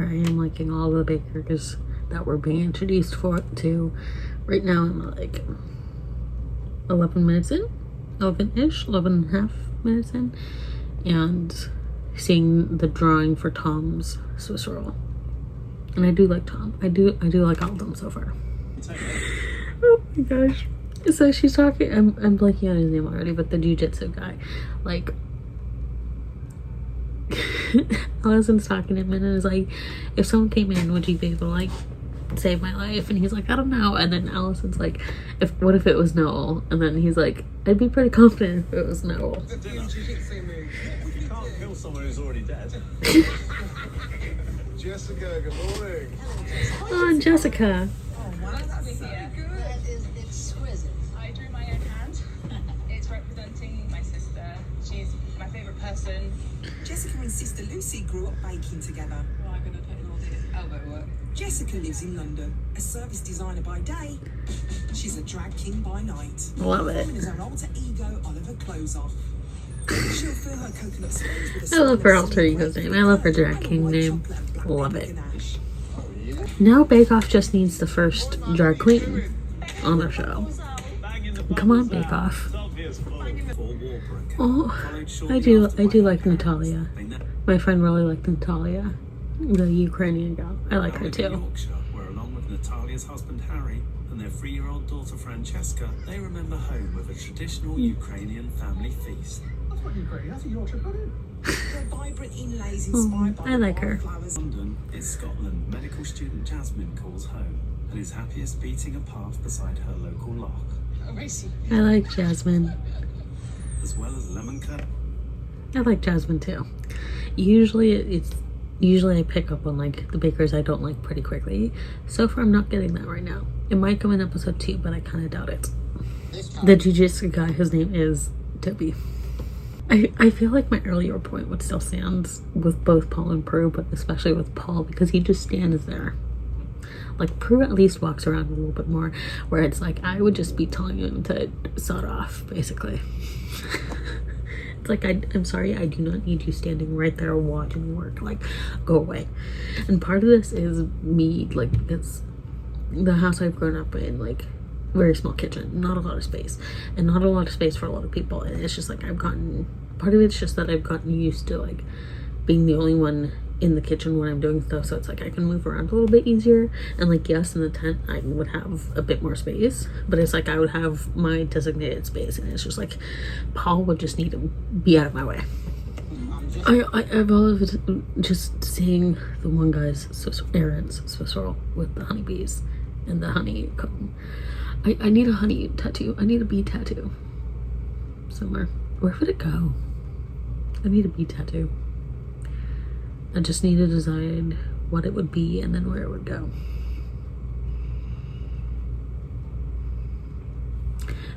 I am liking all the bakers that we're being introduced to. Right now, I'm like 11 minutes in, 11-ish, 11 and a half minutes in, and seeing the drawing for Tom's Swiss roll. And I do like Tom. I do like all of them so far. Oh my gosh. So she's talking, I'm blanking on his name already, but the jiu-jitsu guy, like, Allison's talking to him and is like, if someone came in, would you be able to like save my life? And he's like, I don't know. And then Allison's like, what if it was Noel? And then he's like, I'd be pretty confident if it was Noel. You can't kill someone who's already dead. Jessica, good morning. Oh, Jessica. That is exquisite. I drew my own hand. It's representing my sister. She's my favourite person. Jessica and sister Lucy grew up baking together. Well, I'm going to put in all the elbow work. Jessica lives in London, a service designer by day. She's a drag king by night. Love it. Woman is her alter ego, Oliver Closeoff. She'll fill her coconut sponge with a I love her spoon of alter ego's seed name. I love her and drag white king name. chocolate and black Love pepper it. ganache. Now Bake Off just needs the first drag queen on the show. Come on, Bake Off. Oh, I do like Natalia. My friend really liked Natalia, the Ukrainian girl. I like her too. Yorkshire, where along with Natalia's husband Harry and their 3-year-old daughter Francesca, they remember home with a traditional Ukrainian family feast. That's what Ukraine, that's a Yorkshire pudding. Her vibrant inlays inspired by I like her. wildflowers. London is Scotland. Medical student Jasmine calls home and is happiest beating a path beside her local loch, I like Jasmine. as well as lemon curd. I like Jasmine too. Usually I pick up on like the bakers I don't like pretty quickly. So far I'm not getting that right now. It might come in episode 2, but I kind of doubt it. The jiu-jitsu guy, his name is Toby. I feel like my earlier point would still stand with both Paul and Prue, but especially with Paul because he just stands there. Like Prue at least walks around a little bit more, where it's like I would just be telling him to sod off, basically. It's like, I'm sorry, I do not need you standing right there watching me work. Like, go away. And part of this is me, like, because the house I've grown up in, like, very small kitchen, not a lot of space, and not a lot of space for a lot of people. And it's just like part of it's just that I've gotten used to, like, being the only one in the kitchen when I'm doing stuff, so it's like I can move around a little bit easier. And like, yes, in the tent I would have a bit more space, but it's like I would have my designated space, and it's just like Paul would just need to be out of my way. I've always just seeing the one guy's Aaron's Swiss roll with the honeybees and the honeycomb. I need a honey tattoo. I need a bee tattoo somewhere. Where would it go? I need a bee tattoo. I just need to decide what it would be and then where it would go.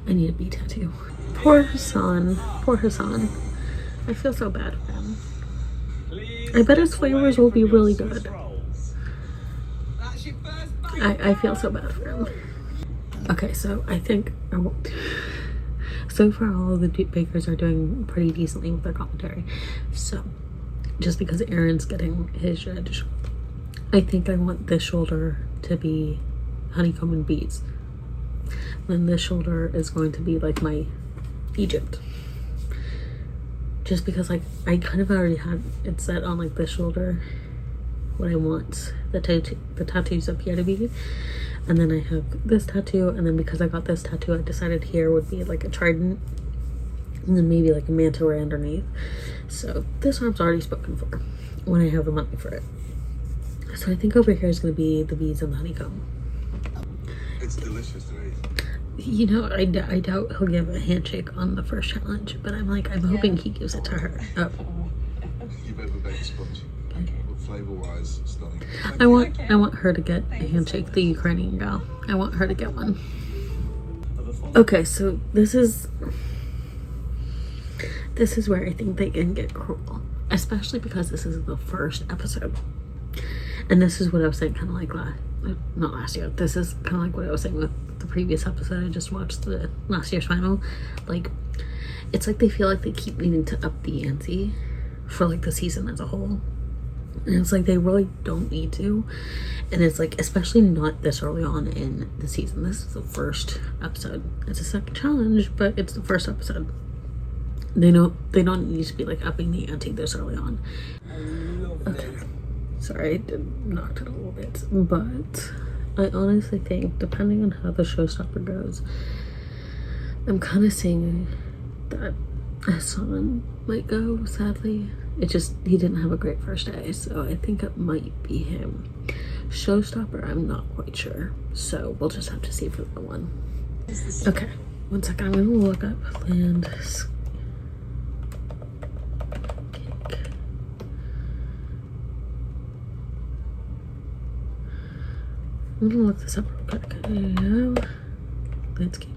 I need a bee tattoo. Poor Hassan. Poor Hassan. I feel so bad for him. Please I bet his step flavors away will be from your really Swiss good. rolls. I feel so bad for him. Okay, so I think so far all of the bakers are doing pretty decently with their commentary. So just because Aaron's getting his judge, I think I want this shoulder to be honeycomb and bees. Then this shoulder is going to be like my Egypt. Just because like I kind of already had it set on like this shoulder what I want the tattoos up here to be. And then I have this tattoo, and then because I got this tattoo, I decided here would be like a trident, and then maybe like a manta ray underneath. So this arm's already spoken for when I have the money for it. So I think over here is going to be the bees and the honeycomb. It's delicious to eat. You know, I doubt he'll give a handshake on the first challenge, but I'm hoping he gives it to her. Oh. You've overbaked sponge. Flavor-wise, stunning. I want her to get a handshake, the Ukrainian gal. I want her to get one. Okay, so this is where I think they can get cruel, especially because this is the first episode, and this is what I was saying, kind of like not last year. This is kind of like what I was saying with the previous episode I just watched, the last year's final. Like, it's like they feel like they keep needing to up the ante for like the season as a whole. And it's like they really don't need to. And it's like, especially not this early on in the season. This is the first episode. It's a second challenge, but it's the first episode. They don't need to be like upping the ante this early on. Okay. Sorry, I did knock it a little bit. But I honestly think, depending on how the showstopper goes, I'm kind of seeing that Hassan might go, sadly. It just, he didn't have a great first day, so I think it might be him. Showstopper, I'm not quite sure, so we'll just have to see for the one. Okay, one second, I'm gonna look up land cake. I'm gonna look this up real quick. Landscape.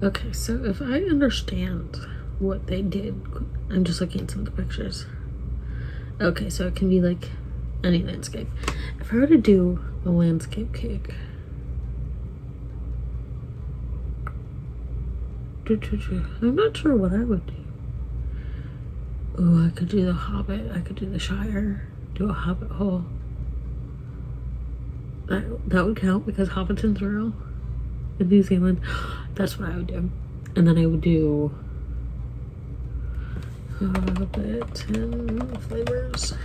Okay, so if I understand what they did, I'm just looking at some of the pictures. Okay, so it can be like any landscape. If I were to do a landscape cake, I'm not sure what I would do. Oh, I could do the Hobbit, I could do the Shire, do a Hobbit hole. That would count because Hobbiton's real in New Zealand. That's what I would do. And then I would do Hobbiton flavors.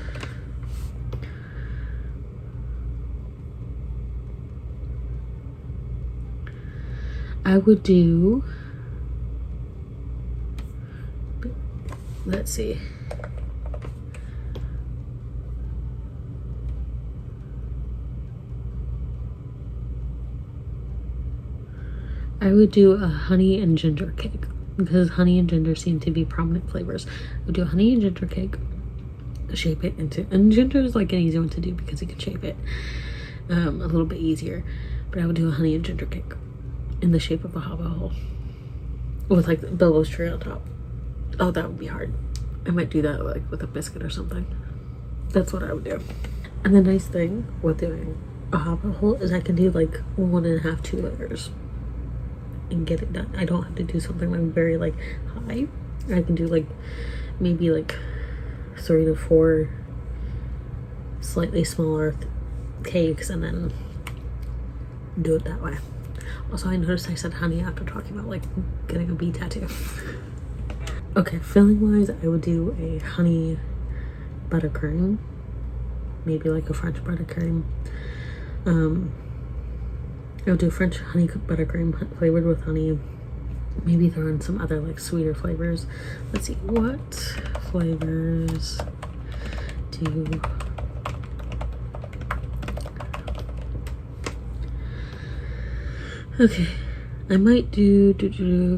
I would do, let's see. I would do a honey and ginger cake because honey and ginger seem to be prominent flavors. I would do a honey and ginger cake, shape it into, and ginger is like an easy one to do because you can shape it a little bit easier. But I would do a honey and ginger cake in the shape of a Hobbit hole with like the Bilbo's tree on top. Oh, that would be hard. I might do that like with a biscuit or something. That's what I would do. And the nice thing with doing a Hobbit hole is I can do like 1.5, 2 layers and get it done. I don't have to do something like very like high. I can do like maybe like 3 to 4 slightly smaller cakes and then do it that way. Also, I noticed I said honey after talking about like getting a bee tattoo. Okay, filling wise, I would do a honey buttercream, maybe like a French buttercream. I would do French honey buttercream flavored with honey. Maybe throw in some other like sweeter flavors. Let's see, what flavors do okay, I might do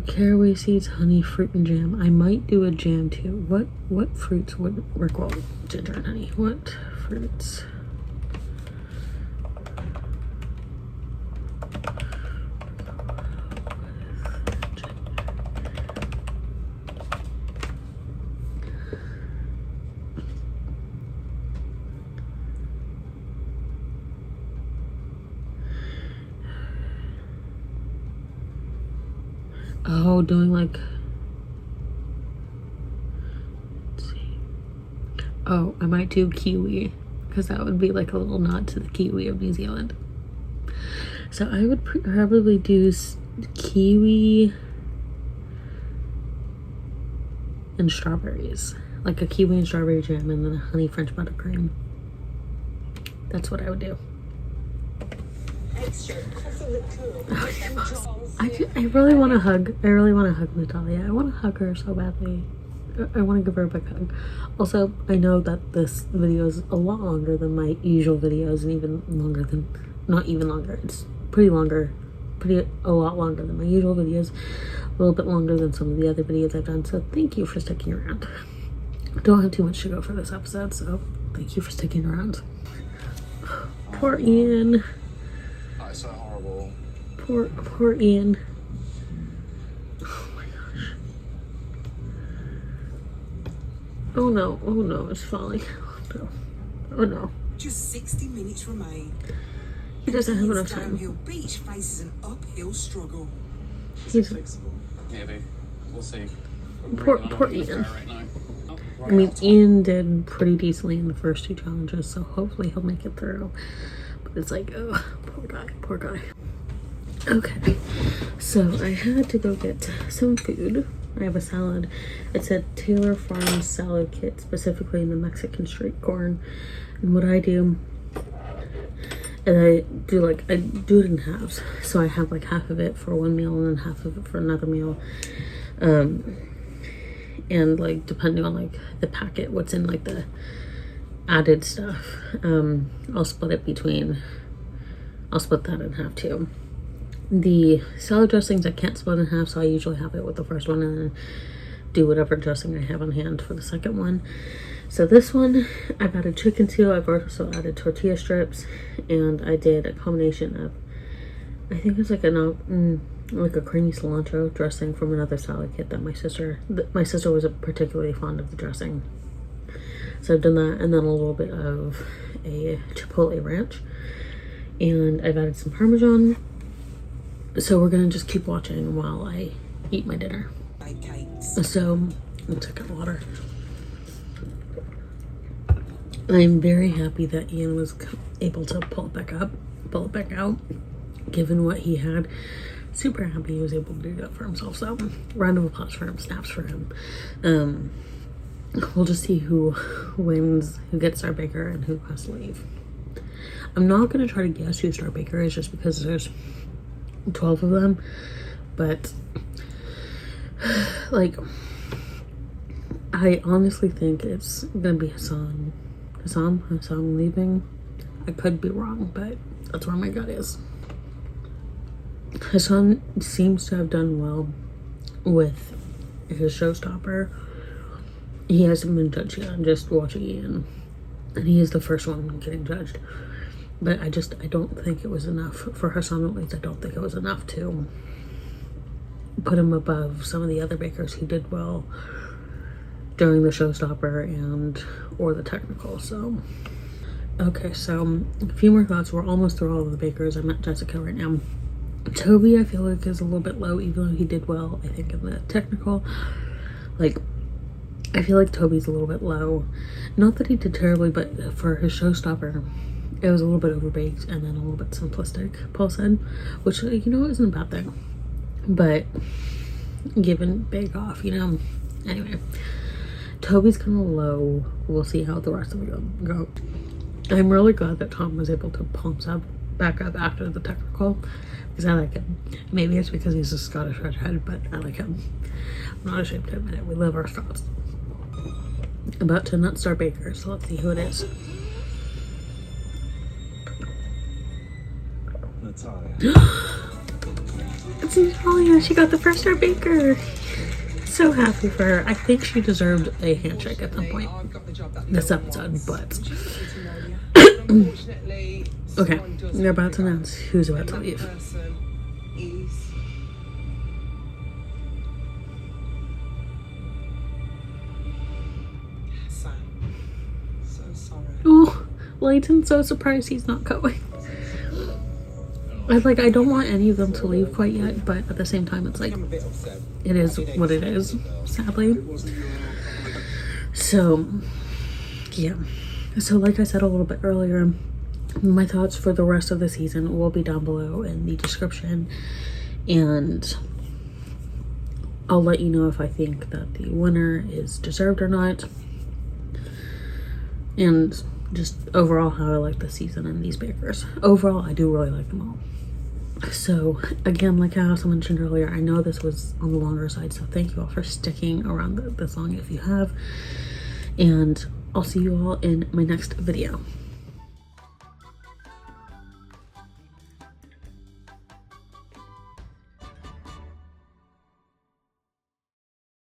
caraway seeds, honey, fruit, and jam. I might do a jam too. What fruits would work well? Ginger and honey. What fruits? Oh, doing like, let's see. Oh, I might do kiwi, because that would be like a little nod to the kiwi of New Zealand. So I would probably do kiwi and strawberries, like a kiwi and strawberry jam, and then a honey French buttercream. That's what I would do. I really want to hug. I really want to hug Natalia. I want to hug her so badly. I want to give her a big hug. Also, I know that this video is a lot longer than my usual videos, and even longer than, not even longer. It's a lot longer than my usual videos. A little bit longer than some of the other videos I've done. So thank you for sticking around. I don't have too much to go for this episode, so thank you for sticking around. Poor Ian. So horrible. Poor Ian. Oh my gosh. Oh no, it's falling. Oh no. Just 60 minutes remain. He doesn't have enough time. Downhill beach faces an uphill struggle. He's fixable. Maybe. We'll see. poor Ian. Right now. I mean, Ian did pretty decently in the first 2 challenges, so hopefully he'll make it through. But it's like, oh, poor guy. Okay, so I had to go get some food. I have a salad. It's a Taylor Farms salad kit, specifically in the Mexican street corn. And what I do, and I do it in halves. So I have like half of it for one meal and then half of it for another meal. And like depending on like the packet, what's in like the added stuff, I'll split that in half too. The salad dressings I can't split in half, so I usually have it with the first one and then do whatever dressing I have on hand for the second one. So this one, I've added chicken seal, I've also added tortilla strips, and I did a combination of, I think it's like a creamy cilantro dressing from another salad kit that my sister was particularly fond of the dressing. So I've done that, and then a little bit of a chipotle ranch, and I've added some Parmesan. So we're gonna just keep watching while I eat my dinner. So let's take out water. I'm very happy that Ian was able to pull it back out, given what he had. Super happy he was able to do that for himself. So round of applause for him, snaps for him. We'll just see who wins, who gets Star Baker, and who has to leave. I'm not gonna try to guess who Star Baker is, just because there's 12 of them, but like I honestly think it's gonna be Hassan leaving. I could be wrong, but that's where my gut is. Hassan seems to have done well with his showstopper. He hasn't been judged yet. I'm just watching Ian, and he is the first one getting judged. But I don't think it was enough for Hassan, at least. I don't think it was enough to put him above some of the other bakers who did well during the showstopper or the technical. So okay, so a few more thoughts. We're almost through all of the bakers. I'm at Jessica right now. Toby, I feel like is a little bit low, even though he did well, I think, in the technical. Like, I feel like Toby's a little bit low. Not that he did terribly, but for his showstopper, it was a little bit overbaked and then a little bit simplistic, Paul said, which, you know, isn't a bad thing. But given Bake Off, you know. Anyway, Toby's kind of low. We'll see how the rest of it go. I'm really glad that Tom was able to pump back up after the technical, because I like him. Maybe it's because he's a Scottish redhead, but I like him. I'm not ashamed to admit it. We love our Scots. About to not Star Baker, so let's see who it is. Natalia. It's Natalia. She got the first star baker. So happy for her. I think she deserved a handshake at some point this episode, but okay, they're about to announce who's about to leave. Ooh, Layton's so surprised he's not going. I don't want any of them to leave quite yet, but at the same time, it's like, it is what it is, sadly. So, yeah. So, like I said a little bit earlier, my thoughts for the rest of the season will be down below in the description. And I'll let you know if I think that the winner is deserved or not. And just overall how I like the season and these bakers. Overall, I do really like them all. So again, like I also mentioned earlier, I know this was on the longer side, so thank you all for sticking around this long if you have. And I'll see you all in my next video.